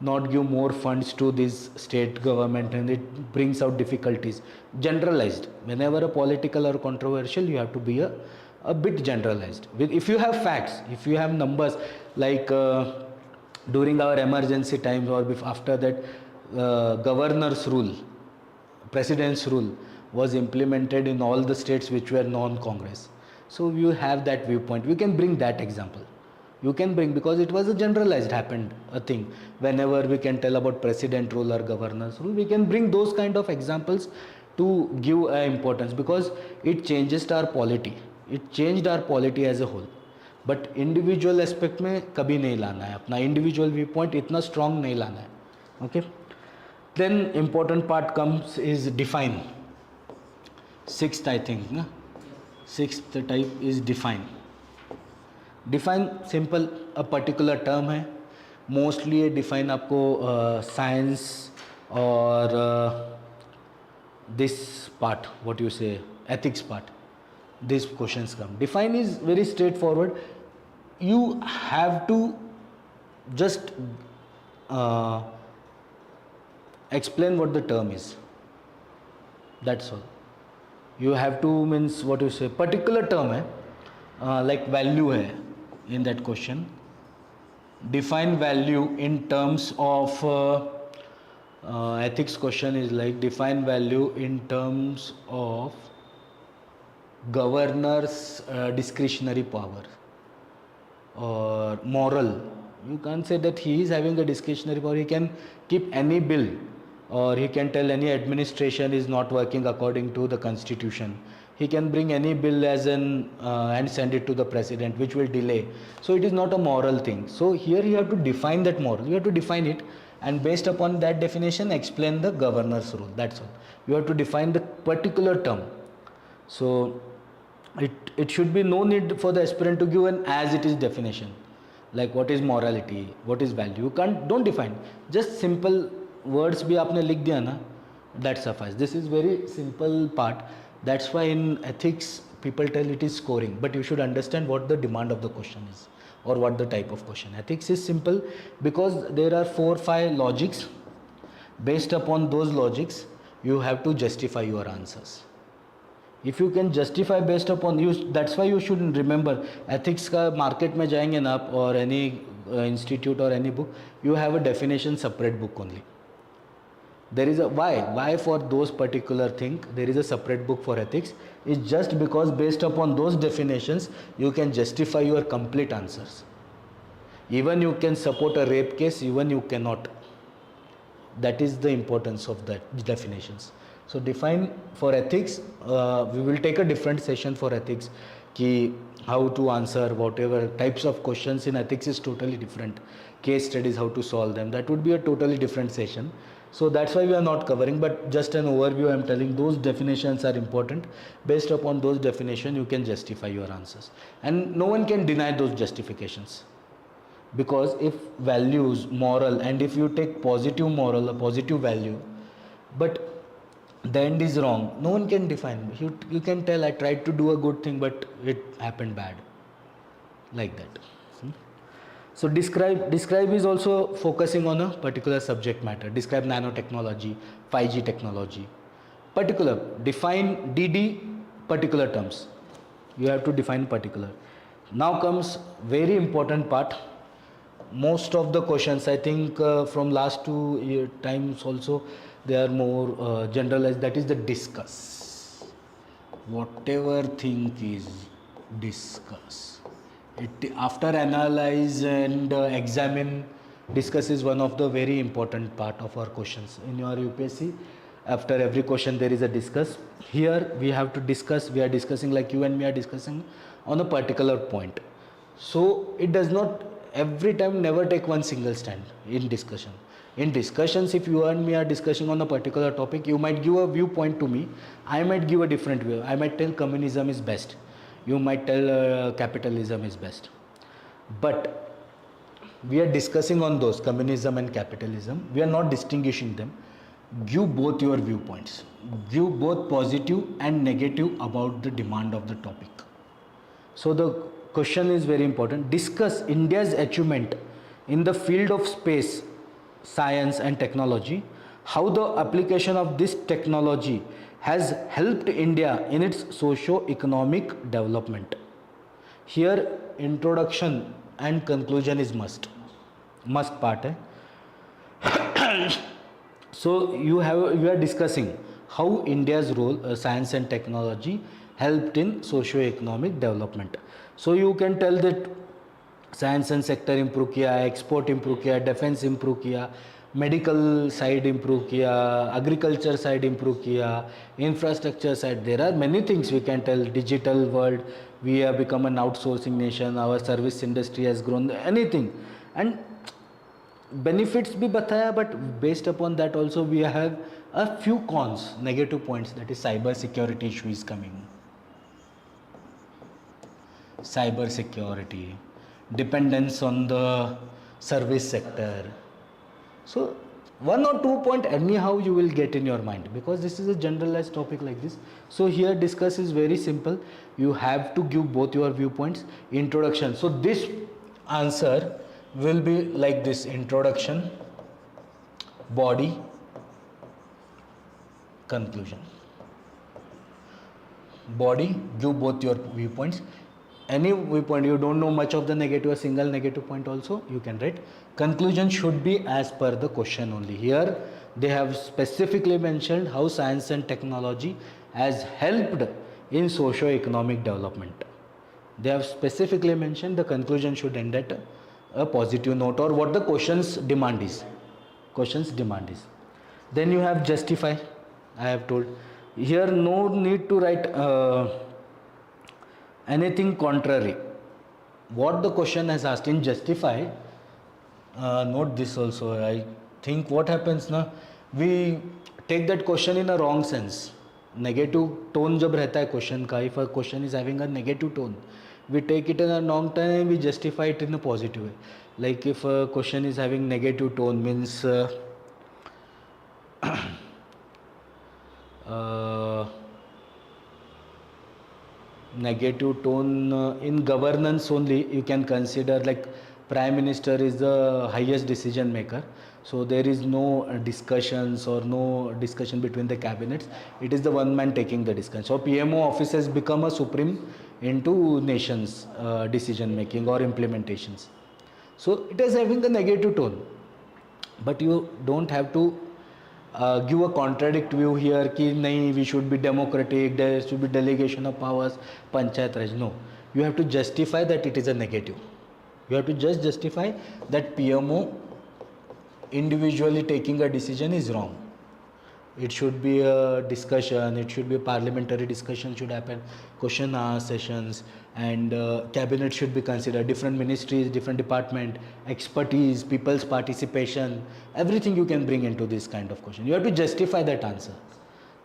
not give more funds to this state government, and it brings out difficulties. Generalized. Whenever a political or controversial, you have to be a bit generalized. If you have facts, if you have numbers, like during our emergency times or after that, governor's rule, president's rule was implemented in all the states which were non-Congress. So you have that viewpoint. We can bring that example. You can bring, because it was a generalized happened a thing. Whenever we can tell about president rule or governor's rule, we can bring those kind of examples to give importance, because it changes our polity. It changed our polity as a whole. But individual aspect में कभी नहीं लाना है, अपना individual viewpoint इतना strong नहीं लाना है. Okay. Then important part comes is define. Sixth, I think, na? Sixth type is define. Define simple, a particular term है. Mostly ये define आपको science और this part, what you say, ethics part, these questions come. Define is very straightforward. You have to just explain what the term is. That's all. You have to, means what you say, particular term hai, like value hai in that question. Define value in terms of ethics question is like define value in terms of governor's discretionary power or moral. You can't say that he is having a discretionary power. He can keep any bill, or he can tell any administration is not working according to the constitution. He can bring any bill as and send it to the president, which will delay. So it is not a moral thing. So here you have to define that moral. You have to define it, and based upon that definition, explain the governor's rule. That's all. You have to define the particular term. So it should be no need for the aspirant to give an as it is definition, like what is morality, what is value. You don't define. Just simple words भी आपने लिख दिया ना, that suffice. This is very simple part. That's why in ethics people tell it is scoring, but you should understand what the demand of the question is or what the type of question. Ethics is simple because there are 4-5 logics. Based upon those logics, you have to justify your answers. If you can justify based upon you, that's why you should remember ethics का market में जाएंगे ना आप, or any institute or any book, you have a definition separate book only. There is a why for those particular thing there is a separate book for ethics. It's just because based upon those definitions you can justify your complete answers. Even you can support a rape case, even you cannot. That is the importance of that definitions. So define for ethics, we will take a different session for ethics, ki how to answer whatever types of questions in ethics is totally different. Case studies, how to solve them, that would be a totally different session. So that's why we are not covering, but just an overview I am telling. Those definitions are important. Based upon those definitions you can justify your answers, and no one can deny those justifications. Because if values, moral, and if you take positive moral, a positive value, but the end is wrong, no one can define. You can tell I tried to do a good thing but it happened bad, like that. So describe is also focusing on a particular subject matter. Describe nanotechnology, 5G technology, particular. Define DD, particular terms. You have to define particular. Now comes very important part. Most of the questions, I think from last 2 times also, they are more generalized. That is the discuss. Whatever thing is, discuss. After analyze and examine, discuss is one of the very important part of our questions in your UPSC. After every question there is a discuss. Here we have to discuss. We are discussing like you and me are discussing on a particular point. So it does not every time never take one single stand in discussion. In discussions, if you and me are discussing on a particular topic, you might give a viewpoint to me, I might give a different view. I might tell communism is best, you might tell capitalism is best. But we are discussing on those communism and capitalism, we are not distinguishing them. Give both your viewpoints, give both positive and negative about the demand of the topic. So the question is very important. Discuss India's achievement in the field of space, science and technology, how the application of this technology has helped India in its socio-economic development. Here introduction and conclusion is must part hai. So you are discussing how India's role, science and technology helped in socio-economic development. So you can tell that science and sector improve किया, export improve किया, defence improve किया, medical side improve किया, agriculture side improve किया, infrastructure side. There are many things we can tell. Digital world, we have become an outsourcing nation, our service industry has grown, anything. And benefits भी बताया, but based upon that also we have a few cons, negative points, that is cyber security issue is coming. Cyber security, dependence on the service sector. So 1 or 2 point anyhow you will get in your mind, because this is a generalized topic like this. So here discuss is very simple. You have to give both your viewpoints. Introduction, so this answer will be like this: introduction, body, conclusion. Body, give both your viewpoints. Any viewpoint, you don't know much of the negative, a single negative point also you can write. Conclusion should be as per the question only. Here they have specifically mentioned how science and technology has helped in socio-economic development. They have specifically mentioned. The conclusion should end at a positive note, or what the question's demand is. Then you have justify. I have told here no need to write anything contrary. What the question has asked in justify, note this also. I think what happens now, we take that question in a wrong sense. Negative tone jab rehta hai question ka, if a question is having a negative tone, we take it in a wrong tone and we justify it in a positive way. Like if a question is having negative tone, means negative tone in governance only, you can consider like Prime Minister is the highest decision maker. So there is no discussions or no discussion between the cabinets. It is the one man taking the discussion. So PMO office has become a supreme into nations decision making or implementations. So it is having a negative tone, but you don't have to give a contradict view here कि नहीं, we should be democratic, there should be delegation of powers, panchayat raj. No, you have to justify that it is a negative. You have to just justify that PMO individually taking a decision is wrong. It should be a discussion, it should be a parliamentary discussion should happen, question answer sessions, and cabinet should be considered, different ministries, different department, expertise, people's participation, everything you can bring into this kind of question. You have to justify that answer.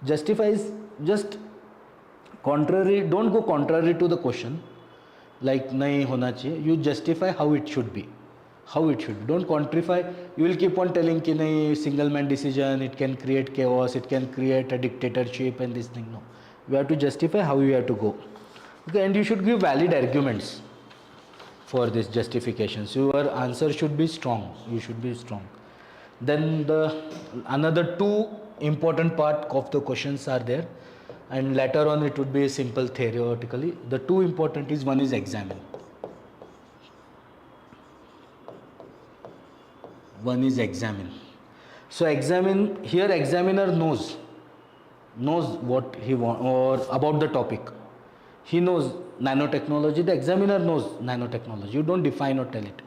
Justify is just contrary, don't go contrary to the question, like nahi hona chahiye. You justify how it should be. How it should be. Don't quantify. You will keep on telling कि नहीं, single man decision, it can create chaos, it can create a dictatorship and this thing. No, you have to justify how you have to go. Okay, and you should give valid arguments for this justifications. Your answer should be strong. You should be strong. Then the another two important part of the questions are there, and later on it would be simple theoretically. The two important is, one is examine. One is examine. So examine, here examiner knows what he wants or about the topic. He knows nanotechnology, the examiner knows nanotechnology. You don't define or tell it.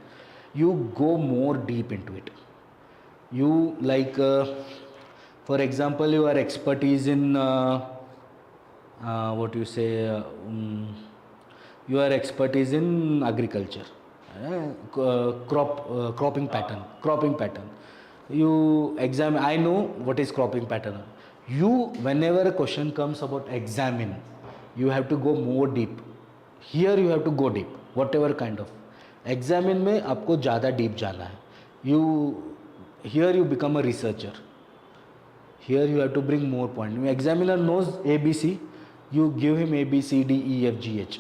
You go more deep into it. You like, for example, your expertise in what you say, your expertise in agriculture. Cropping pattern. You examine. I know what is cropping pattern. You, whenever a question comes about examine, you have to go more deep. Here you have to go deep, whatever kind of examine में आपको ज़्यादा deep जाना है. You here you become a researcher. Here you have to bring more point. Examiner knows ABC. You give him A, B, C, D, E, F, G, H.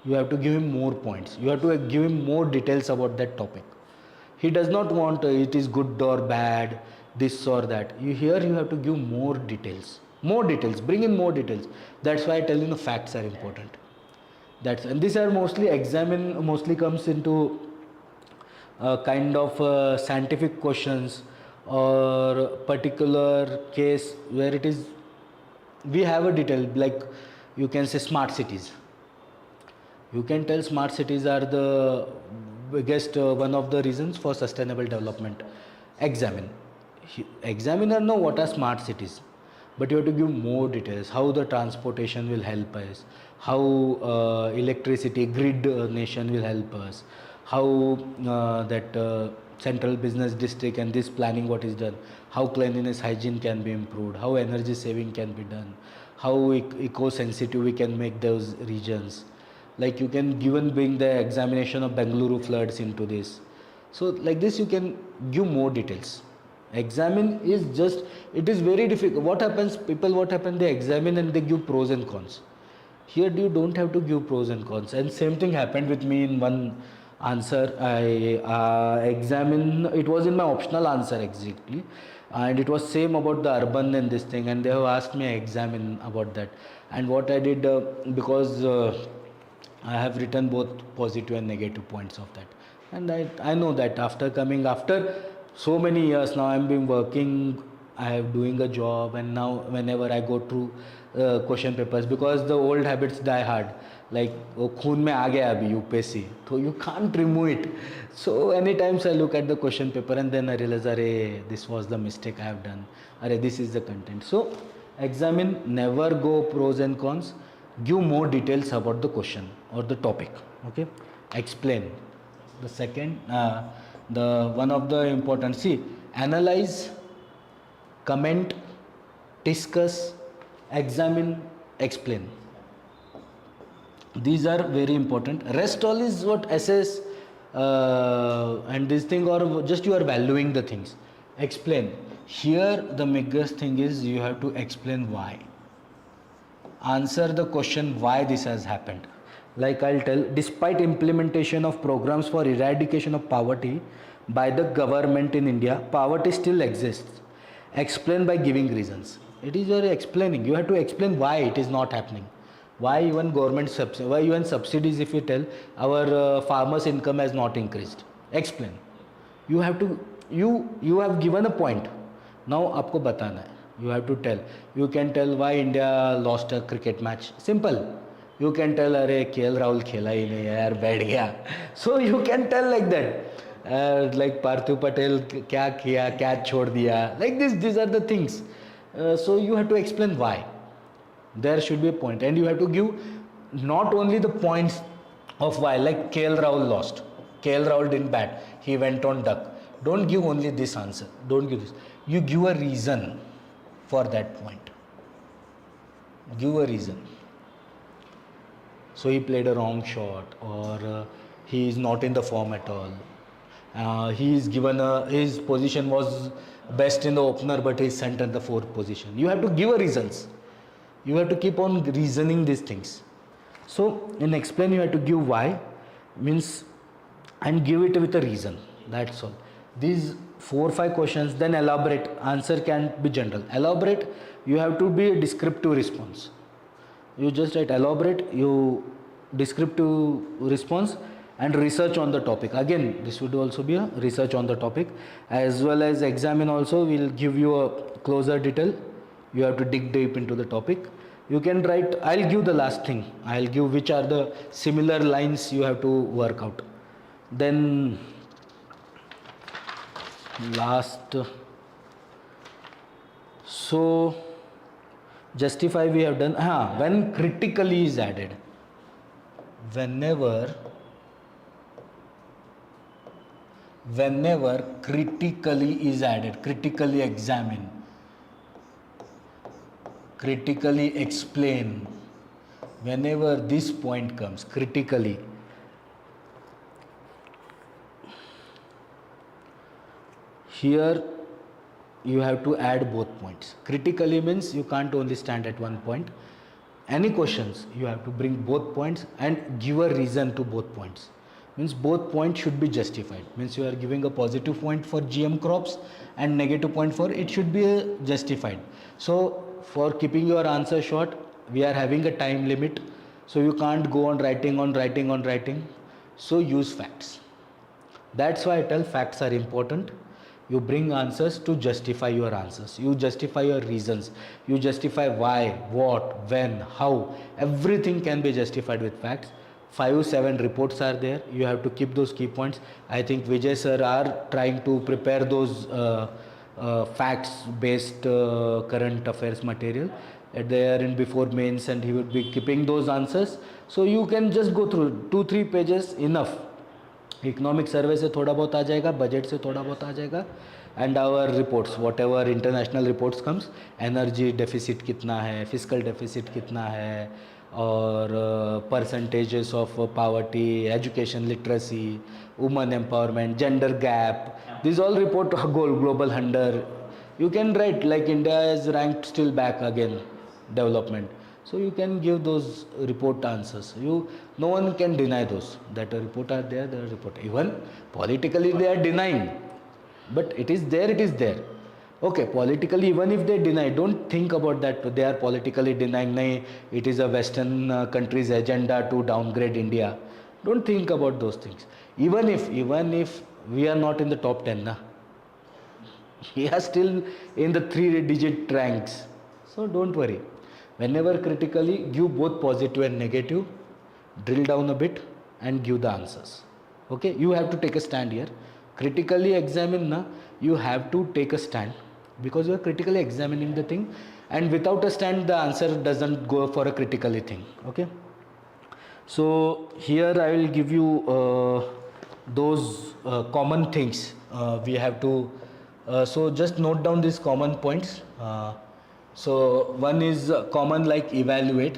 You have to give him more points. You have to give him more details about that topic. He does not want it is good or bad, this or that. Here you have to give more details. More details. Bring in more details. That's why I tell you the facts are important. And these are mostly mostly comes into kind of scientific questions or particular case where it is, we have a detail, like you can say smart cities. You can tell smart cities are the biggest one of the reasons for sustainable development. Examiner know what are smart cities, but you have to give more details. How the transportation will help us, how electricity grid nation will help us, how that central business district and this planning what is done, how cleanliness hygiene can be improved, how energy saving can be done, how eco-sensitive we can make those regions. Like you can even bring the examination of Bengaluru floods into this. So like this you can give more details. Examine is just, it is very difficult. What happens, they examine and they give pros and cons. Here you don't have to give pros and cons. And same thing happened with me in one answer. I examine, it was in my optional answer exactly. And it was same about the urban and this thing. And they have asked me examine about that. And what I did, because I have written both positive and negative points of that. And I know that after so many years now, I'm been working, I am doing a job, and now whenever I go through question papers, because the old habits die hard, like वो खून में आ गया अभी UPSC, so you can't remove it. So any times I look at the question paper and then I realize, अरे this was the mistake I have done, अरे this is the content. So examine, never go pros and cons, give more details about the question or the topic. Okay, explain. The second, the one of the important, see, analyze, comment, discuss, examine, explain. These are very important. Rest all is what assess and this thing, or just you are valuing the things. Explain. Here the biggest thing is you have to explain why. Answer the question why this has happened. Like I'll tell, despite implementation of programs for eradication of poverty, by the government in India, poverty still exists. Explain by giving reasons. It is your explaining. You have to explain why it is not happening. Why even why even subsidies, if you tell our farmers' income has not increased. Explain. You have to, you have given a point. Now आपको बताना है. You have to tell. You can tell why India lost a cricket match. Simple. You can tell अरे KL Rahul खेला ही नहीं यार बैठ गया. So you can tell like that. Like Parthiv Patel क्या किया, कैच छोड़ दिया. Like this, these are the things. So you have to explain why. There should be a point, and you have to give not only the points of why, like KL Rahul lost. KL Rahul didn't bat. He went on duck. Don't give only this answer. Don't give this. You give a reason for that point. Give a reason. So he played a wrong shot, or he is not in the form at all. He is given his position was best in the opener, but he is sent at the fourth position. You have to give a reasons. You have to keep on reasoning these things. So in explain, you have to give why, means, and give it with a reason. That's all. These 4 or 5 questions, then elaborate. Answer can be general. Elaborate, you have to be a descriptive response. You just write elaborate, you descriptive response, and research on the topic. Again, this would also be a research on the topic, as well as examine also will give you a closer detail. You have to dig deep into the topic. You can write, I'll give the last thing. I'll give which are the similar lines you have to work out. Then last, so justify we have done. When critically is added. Whenever critically is added, critically examine, critically explain, whenever this point comes, critically, here you have to add both points. Critically means you can't only stand at one point. Any questions, you have to bring both points and give a reason to both points. Means both points should be justified. Means you are giving a positive point for GM crops and negative point for it should be justified. So for keeping your answer short, we are having a time limit. So you can't go on writing. So use facts. That's why I tell facts are important. You bring answers to justify your answers. You justify your reasons. You justify why, what, when, how. Everything can be justified with facts. 5-7 reports are there. You have to keep those key points. I think Vijay sir are trying to prepare those facts based current affairs material. They are in before mains and he would be keeping those answers. So you can just go through 2-3 pages enough. Economic survey से थोड़ा बहुत आ जाएगा, budget से थोड़ा बहुत आ जाएगा, and our reports whatever international reports comes, energy deficit कितना है, फिजिकल डेफिसिट कितना है, और percentages of poverty, education literacy, woman empowerment, gender gap, this all report global 100. You can write like India is ranked still back again development. So you can give those report answers. No one can deny those that a report are there, the report. Even politically they are denying, but it is there. It is there. Okay, politically even if they deny, don't think about that. They are politically denying. Nahi, it is a Western country's agenda to downgrade India. Don't think about those things. Even if we are not in the top 10, na, we are still in the 3-digit ranks. So don't worry. Whenever critically, give both positive and negative, drill down a bit and give the answers. Okay, you have to take a stand here. Critically examine, na, you have to take a stand because you are critically examining the thing, and without a stand the answer doesn't go for a critically thing. Okay, so here I will give you those common things we have to, so just note down these common points. So one is common like evaluate,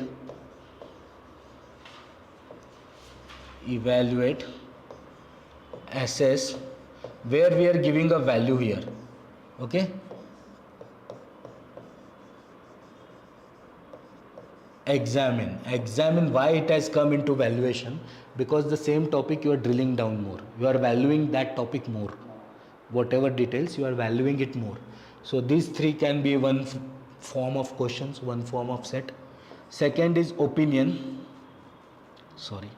assess, where we are giving a value here. Okay, examine why it has come into valuation, because the same topic you are drilling down more, you are valuing that topic more. whatever details, you are valuing it more. So these three can be one form of questions, one form of set. Second is opinion. Sorry,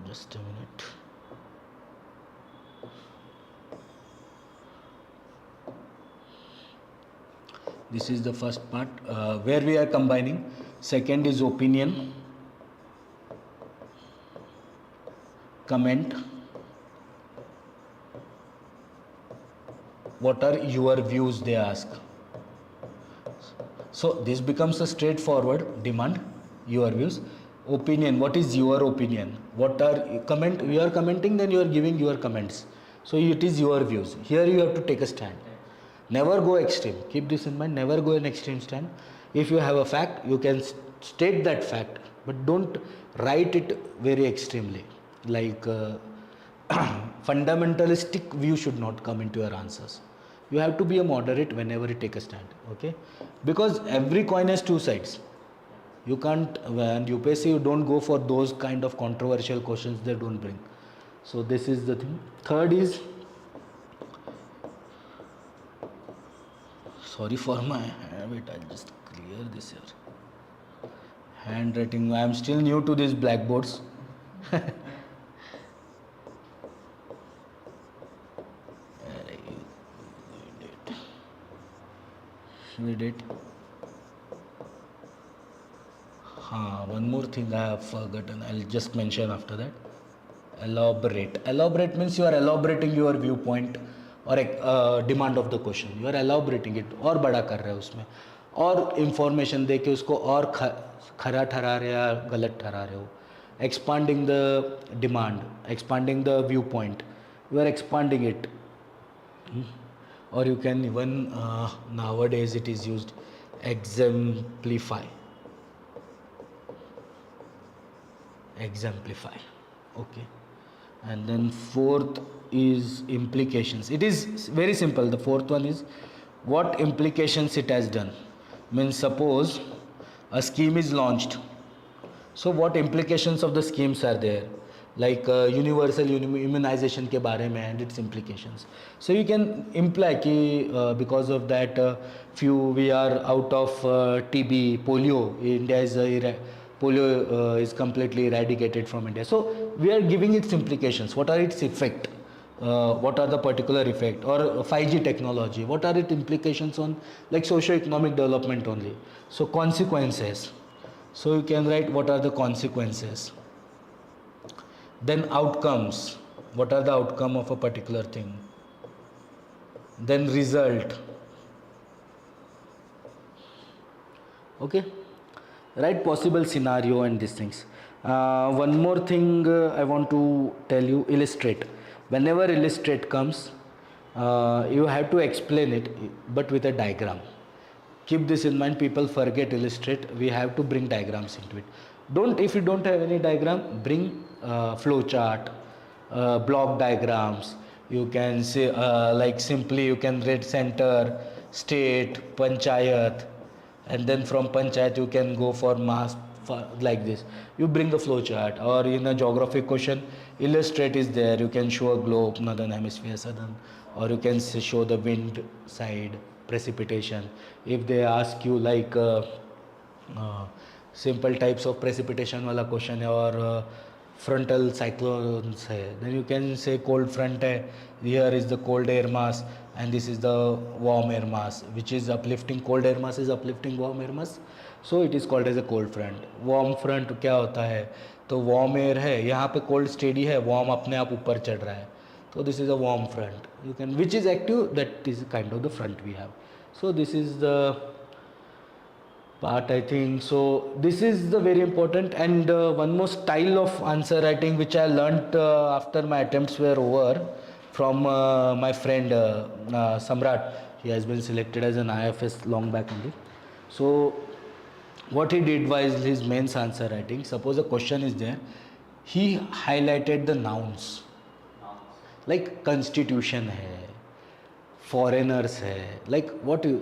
just a minute. This is the first part where we are combining. Second is opinion, comment, what are your views, they ask. So this becomes a straightforward demand, your views. Opinion, what is your opinion? What are comment? You are commenting, then you are giving your comments. So it is your views. Here you have to take a stand. Never go extreme. Keep this in mind. Never go an extreme stand. If you have a fact, you can state that fact, but don't write it very extremely. Like fundamentalistic view should not come into your answers. You have to be a moderate whenever you take a stand. Okay, because every coin has two sides. You can't, when UPSC, you don't go for those kind of controversial questions they don't bring. So this is the thing. Third is, sorry for my habit, I'll just clear this here. Handwriting, I am still new to these blackboards. We did. One more thing I have forgotten, I'll just mention after that. Elaborate. Elaborate means you are elaborating your viewpoint और एक demand of the question, you are elaborating it और बड़ा कर रहे हो उसमें, और information दे के उसको और खरा ठहरा रहे या गलत ठहरा रहे हो. Expanding the demand, expanding the view point, you are expanding it. और you can even nowadays it is used exemplify. Okay. And then fourth is implications. It is very simple. The fourth one is what implications it has done. Means suppose a scheme is launched, so what implications of the schemes are there, like universal immunization के बारे में and its implications. So you can imply कि because of that few we are out of TB, polio. India is polio is completely eradicated from India. So we are giving its implications. What are its effect? What are the particular effect? Or 5G technology, what are its implications on like socio-economic development only? So consequences. So you can write what are the consequences. Then outcomes. What are the outcome of a particular thing? Then result. Okay. Write possible scenario and these things. One more thing I want to tell you, illustrate. Whenever illustrate comes, you have to explain it, but with a diagram. Keep this in mind. People forget illustrate. We have to bring diagrams into it. If you don't have any diagram, bring flow chart, block diagrams. You can say like simply you can read center, state, panchayat, and then from panchayat you can go for mass like this. You bring the flow chart. Or in a geography question, illustrate is there. You can show a globe, northern hemisphere, southern, or you can show the wind side, precipitation. If they ask you like simple types of precipitation वाला question है और frontal cyclones है, then you can say cold front है, here is the cold air mass and this is the warm air mass, which is uplifting. Cold air mass is uplifting warm air mass, so it is called as a cold front. Warm front क्या होता है, तो warm air है, यहाँ पे cold steady है, warm अपने आप ऊपर चढ़ रहा है, so this is a warm front. You can, which is active, that is kind of the front we have. So this is the part, I think. So this is the very important. And one more style of answer writing which I learnt after my attempts were over from my friend Samrat. He has been selected as an IFS long back only. So what he did was his mains answer writing. Suppose a question is there, he highlighted the nouns like constitution hai, foreigners है, like what you,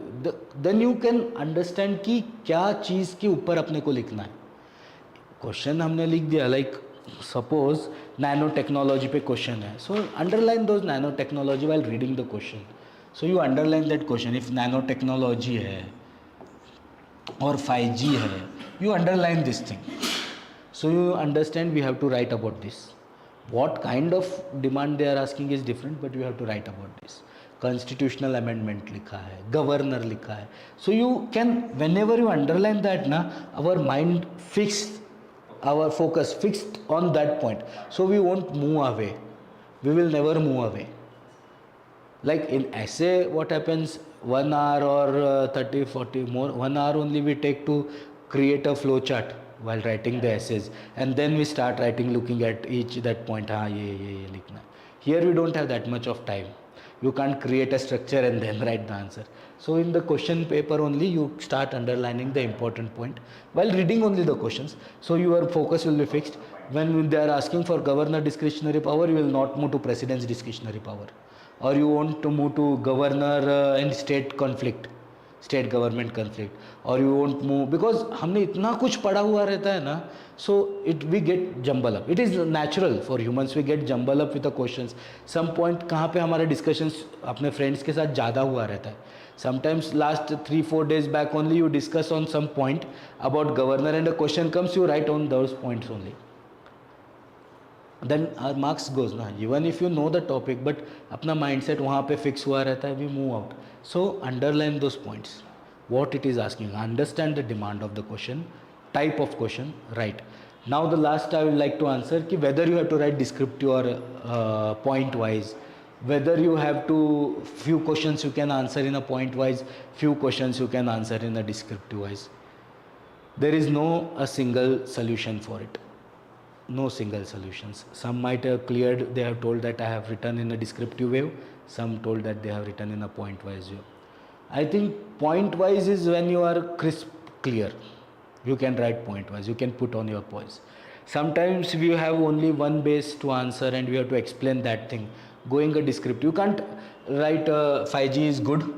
then you can understand कि क्या चीज़ के ऊपर अपने को लिखना है. Question हमने लिख दिया लाइक suppose nanotechnology पे question है, so underline those nanotechnology while reading the question. So you underline that question. If nanotechnology है or 5G है, you underline this thing. So you understand we have to write about this. What kind of demand they are asking is different, but you have to write about this. Constitutional amendment लिखा है, governor लिखा है. So you can, whenever you underline that ना, our mind fixed, our focus fixed on that point. So we won't move away. We will never move away. Like in essay, what happens, 1 hour or 30, 40 more, 1 hour only we take to create a flow chart while writing the essays, and then we start writing looking at each that point, हाँ ये लिखना. Here we don't have that much of time. You can't create a structure and then write the answer. So in the question paper only you start underlining the important point while reading only the questions. So your focus will be fixed. When they are asking for governor discretionary power, you will not move to president's discretionary power, or you want to move to governor and state conflict, state government conflict, or you won't move because हमने इतना कुछ पढ़ा हुआ रहता है ना, so we get jumble up. It is natural for humans, we get jumble up with the questions. Some point कहाँ पे हमारे discussions अपने friends के साथ ज़्यादा हुआ रहता है. Sometimes last 3-4 days back only you discuss on some point about governor and a question comes, you write on those points only. Then our marks goes ना, even if you know the topic but अपना mindset वहाँ पे fix हुआ रहता है, we move out. So underline those points, what it is asking, understand the demand of the question, type of question, write. Now the last I would like to answer कि whether you have to write descriptive or point wise, whether you have to, few questions you can answer in a point wise, few questions you can answer in a descriptive wise. There is no a single solution for it. No single solutions. Some might have cleared, they have told that I have written in a descriptive way, some told that they have written in a point wise way. I think point wise is when you are crisp, clear. You can write point wise, you can put on your points. Sometimes we have only one base to answer and we have to explain that thing. Going a descriptive, you can't write 5G is good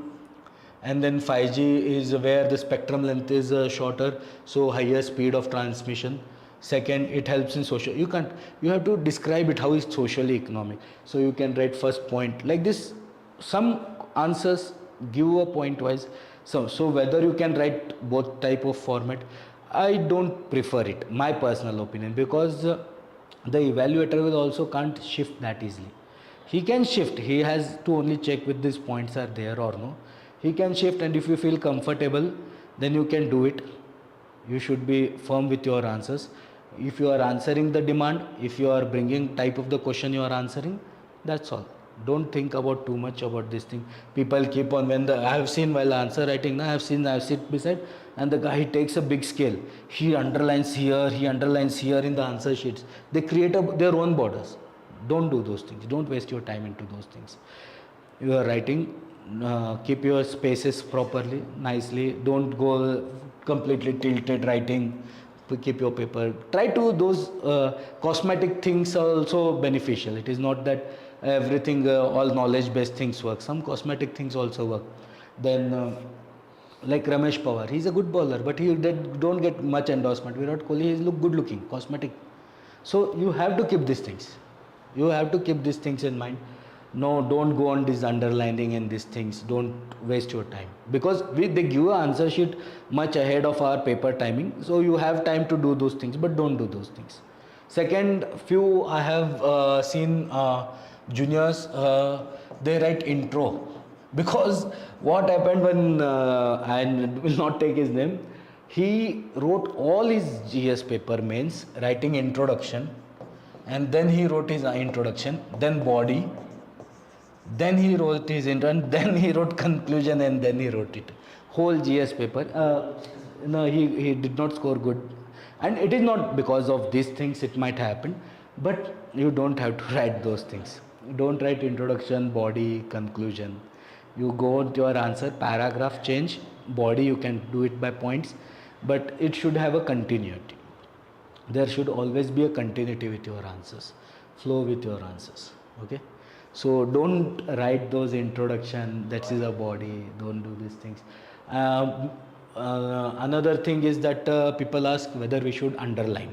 and then 5G is where the spectrum length is shorter, so higher speed of transmission. Second, it helps in social. You can't. You have to describe it how it's socially economic. So you can write first point like this. Some answers give a point wise. So whether you can write both type of format, I don't prefer it. My personal opinion, because the evaluator will also can't shift that easily. He can shift. He has to only check with these points are there or no. He can shift, and if you feel comfortable, then you can do it. You should be firm with your answers. If you are answering the demand, if you are bringing type of the question you are answering, that's all. Don't think about too much about this thing. People keep on, I have seen while answer writing, I have sit beside, and the guy, he takes a big scale. He underlines here in the answer sheets. They create their own borders. Don't do those things. Don't waste your time into those things. You are writing, keep your spaces properly, nicely. Don't go completely tilted writing. Keep your paper. Try to those cosmetic things are also beneficial. It is not that everything all knowledge based things work. Some cosmetic things also work. Then like Ramesh Pawar, he's a good bowler, but he don't get much endorsement. Virat Kohli is look good looking, cosmetic. So you have to keep these things. You have to keep these things in mind. No, don't go on this underlining and these things. Don't waste your time, because they give an answer sheet much ahead of our paper timing. So you have time to do those things, but don't do those things. Second, few I have seen juniors, they write intro, because what happened when I will not take his name. He wrote all his GS paper mains writing introduction, and then he wrote his introduction, then body. Then he wrote his intro, and then he wrote conclusion, and then he wrote it. Whole GS paper. No, he did not score good. And it is not because of these things, it might happen. But you don't have to write those things. Don't write introduction, body, conclusion. You go to your answer, paragraph change, body you can do it by points. But it should have a continuity. There should always be a continuity with your answers. Flow with your answers. Okay? So don't write those introduction, that is a body, don't do these things. Another thing is that people ask whether we should underline.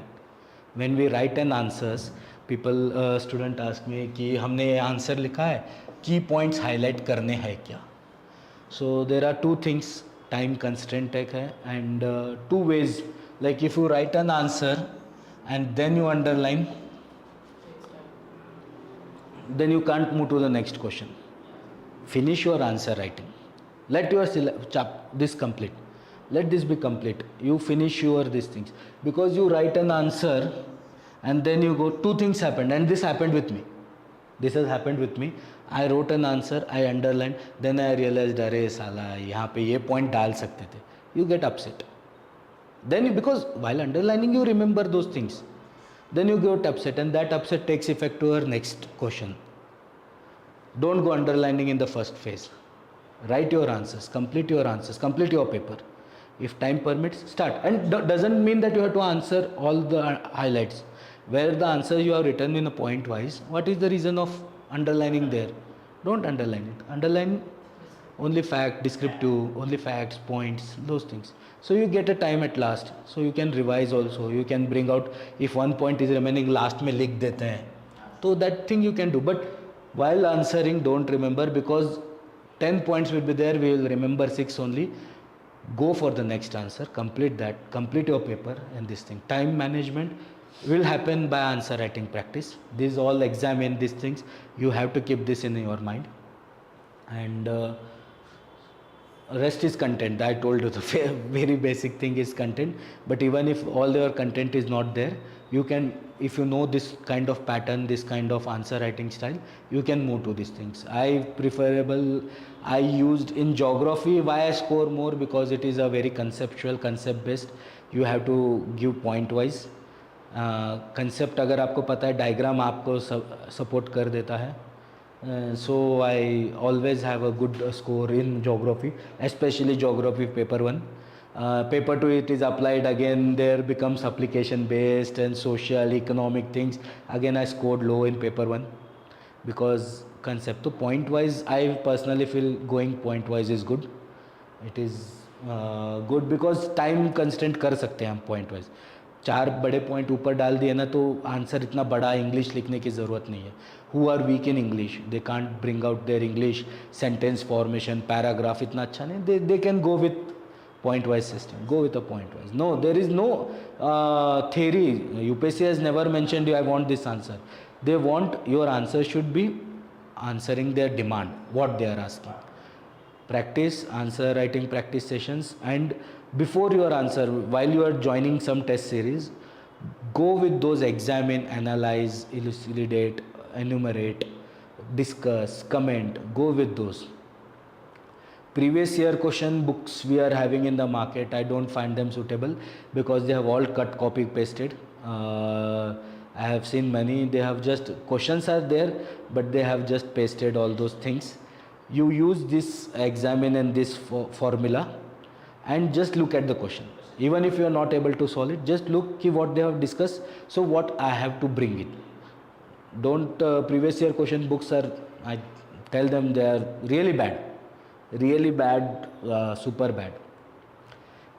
When we write an answers, student ask me कि हमने ये answer लिखा है, की points highlight करने हैं क्या. So there are two things, time constraint एक है, and two ways, like if you write an answer and then you underline, then you can't move to the next question. Finish your answer writing. Let your this complete. Let this be complete. You finish your these things, because you write an answer and then you go, two things happened, and this happened with me. This has happened with me. I wrote an answer, I underlined, then I realized, अरे साला यहाँ पे ये point डाल सकते थे. You get upset. Then because while underlining you remember those things. Then you get upset, and that upset takes effect to your next question. Don't go underlining in the first phase. Write your answers, complete your paper. If time permits, start. And doesn't mean that you have to answer all the highlights. Where the answer you have written in a point wise, what is the reason of underlining there? Don't underline it. Underline only fact, descriptive, only facts, points, those things. So you get a time at last. So you can revise also. You can bring out, if one point is remaining, last में लिख देते हैं. So that thing you can do. But while answering, don't remember, because 10 points will be there. We will remember 6 only. Go for the next answer. Complete that. Complete your paper and this thing. Time management will happen by answer writing practice. These all examine these things. You have to keep this in your mind. And rest is content. I told you the very basic thing is content. But even if all your content is not there, you can, if you know this kind of pattern, this kind of answer writing style, you can move to these things. I used in geography. Why I score more? Because it is a very conceptual, concept based. You have to give point wise. Concept अगर आपको पता है, diagram आपको support कर देता है. So I always have a good score in geography, especially geography paper 1. Paper 2 it is applied again, there becomes application based and social economic things. Again I scored low in paper 1 because concept. So point wise I personally feel going point wise is good. It is good because time constraint कर सकते हैं हम point wise. 4 बड़े point ऊपर डाल दिए ना, तो आंसर इतना बड़ा इंग्लिश लिखने की ज़रूरत नहीं है. Who are weak in English, they can't bring out their English, sentence formation, paragraph इतना अच्छा नहीं, they can go with point wise system. Go with a point wise. No, there is no theory. UPSC has never mentioned you I want this answer. They want your answer should be answering their demand, what they are asking. Practice answer writing practice sessions, and before your answer, while you are joining some test series, go with those examine, analyze, elucidate, enumerate, discuss, comment. Go with those. Previous year question books we are having in the market, I don't find them suitable because they have all cut, copy, pasted. I have seen many, they have just, questions are there, but they have just pasted all those things. You use this examine and this formula and just look at the question. Even if you are not able to solve it, just look ki what they have discussed, so what I have to bring it. Don't, previous year question books are, I tell them they are really bad. Really bad, super bad,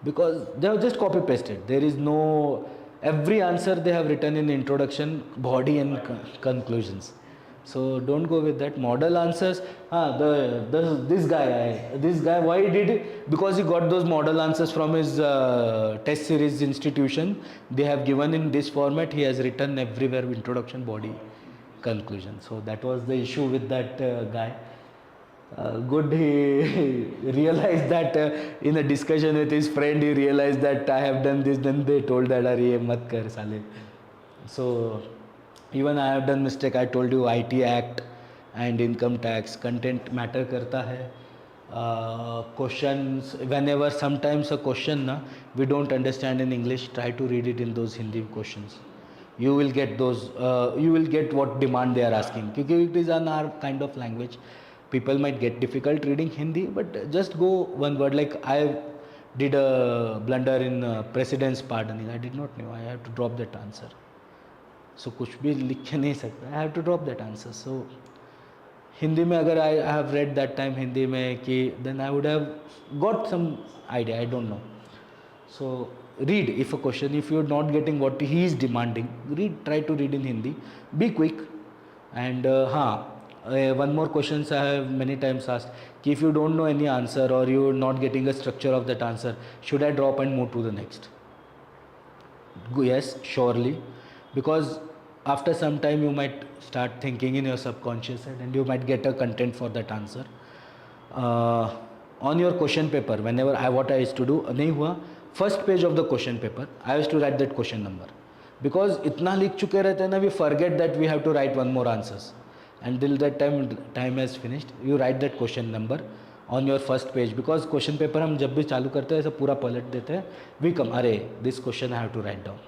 because they have just copy pasted. There is no, every answer they have written in introduction, body and conclusions. So don't go with that. Model answers, this guy why did it? Because he got those model answers from his test series institution. They have given in this format, he has written everywhere introduction, body, conclusion. So that was the issue with that guy. Good, he realized that in a discussion with his friend, he realized that I have done this, then they told that ye mat kar sale. So even I have done mistake. I told you IT Act and income tax, content matter karta hai. Questions, whenever sometimes a question na, we don't understand in English, try to read it in those Hindi questions. You will get those, you will get what demand they are asking. Because it is an our kind of language. People might get difficult reading Hindi, but just go one word. Like I did a blunder in president's pardoning. I did not know. I have to drop that answer. So कुछ भी लिख के नहीं सकता. I have to drop that answer. So Hindi में अगर I have read that time Hindi में कि then I would have got some idea. I don't know. So read. If a question, if you're not getting what he is demanding, try to read in Hindi, be quick. And one more questions I have many times asked, if you don't know any answer or you're not getting a structure of that answer, should I drop and move to the next? Yes, surely, because after some time you might start thinking in your subconscious head and you might get a content for that answer. On your question paper, whenever what I used to do, नहीं हुआ, first page of the question paper, I used to write that question number, because इतना लिख चुके रहते हैं ना, we forget that we have to write one more answers, and till that time has finished, you write that question number on your first page, because question paper हम जब भी चालू करते हैं ऐसा पूरा पलट देते हैं, we come, अरे this question I have to write down.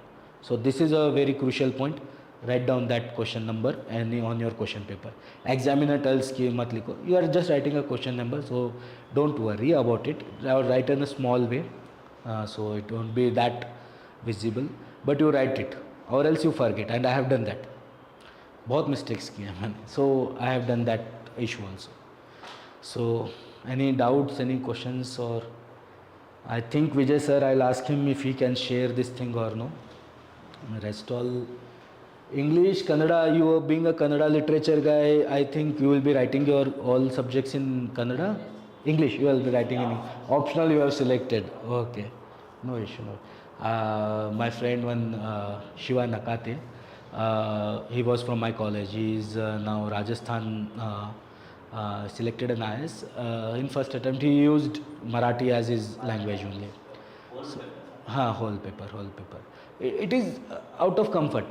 So this is a very crucial point. Write down that question number and on your question paper. Examiner tells कि मत लिखो, you are just writing a question number, so don't worry about it. Write in a small way, so it won't be that visible, but you write it, or else you forget, and I have done that. बहुत mistakes किए हैं मैंने, so I have done that issue also. So any doubts, any questions, or I think Vijay sir, I'll ask him if he can share this thing or no. Rest all English, Kannada, you being a Kannada literature guy, I think you will be writing your all subjects in Kannada? English, you will be writing in optional you have selected. Okay, no issue. No. My friend one Shiva Nakate, he was from my college. He is now Rajasthan selected an IAS. In first attempt he used Marathi as his language only. So, whole paper. It is out of comfort.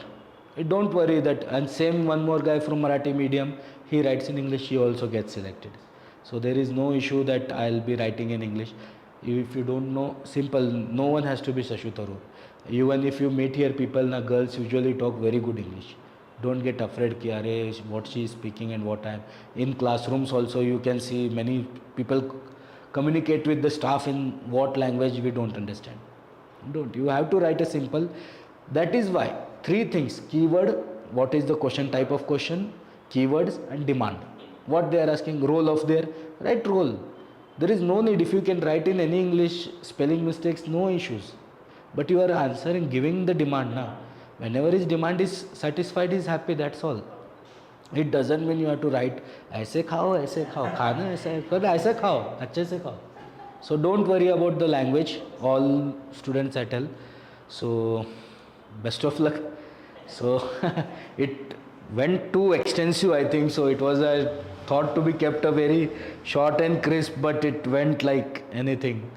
Don't worry that. And same one more guy from Marathi medium, he writes in English, he also gets selected. So there is no issue that I'll be writing in English. If you don't know, simple, no one has to be Sashutaru. Even if you meet here people, girls usually talk very good English. Don't get afraid ki are what she is speaking and what I am. In classrooms also you can see many people communicate with the staff in what language we don't understand. Don't. You have to write a simple. That is why 3 things: keyword, what is the question, type of question, keywords, and demand. What they are asking, role of their, write role. There is no need. If you can write in any English, spelling mistakes, no issues. But you are answering, giving the demand. Whenever his demand is satisfied, he is happy, that's all. It doesn't mean you have to write ऐसे खाओ, खाना ऐसे करो, ऐसे खाओ, अच्छे से खाओ. So don't worry about the language, all students I tell. So best of luck. So it went too extensive, I think. So it was thought to be kept a very short and crisp, but it went like anything.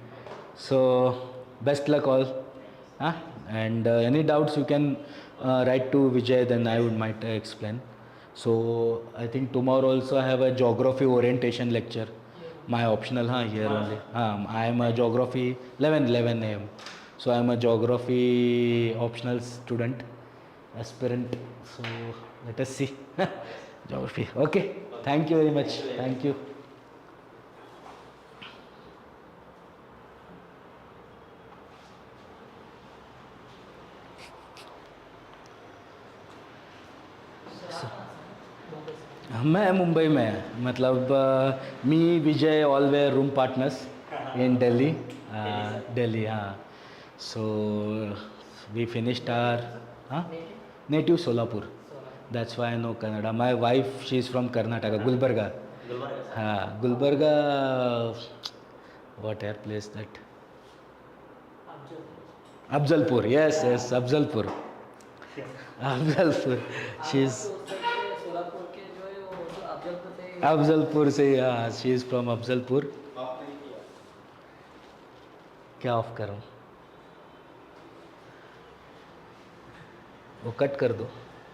So best luck all. And any doubts you can write to Vijay, then I might explain. So I think tomorrow also I have a geography orientation lecture. My optional here only. I am a geography 11 a.m. So I am a geography optional student, aspirant. So let us see. Geography. Okay. Thank you very much. Thank you. मैं मुंबई में, मतलब me Vijay all were room partners in Delhi. So we finished our native Solapur. That's why I know Kannada. My wife, she is from Karnataka, Gulbarga. Gulbarga. What air place that? Afzalpur. Yes, Afzalpur. Afzalpur. She's Afzalpur से. She is from Afzalpur. क्या of करूं? वो cut कर दो.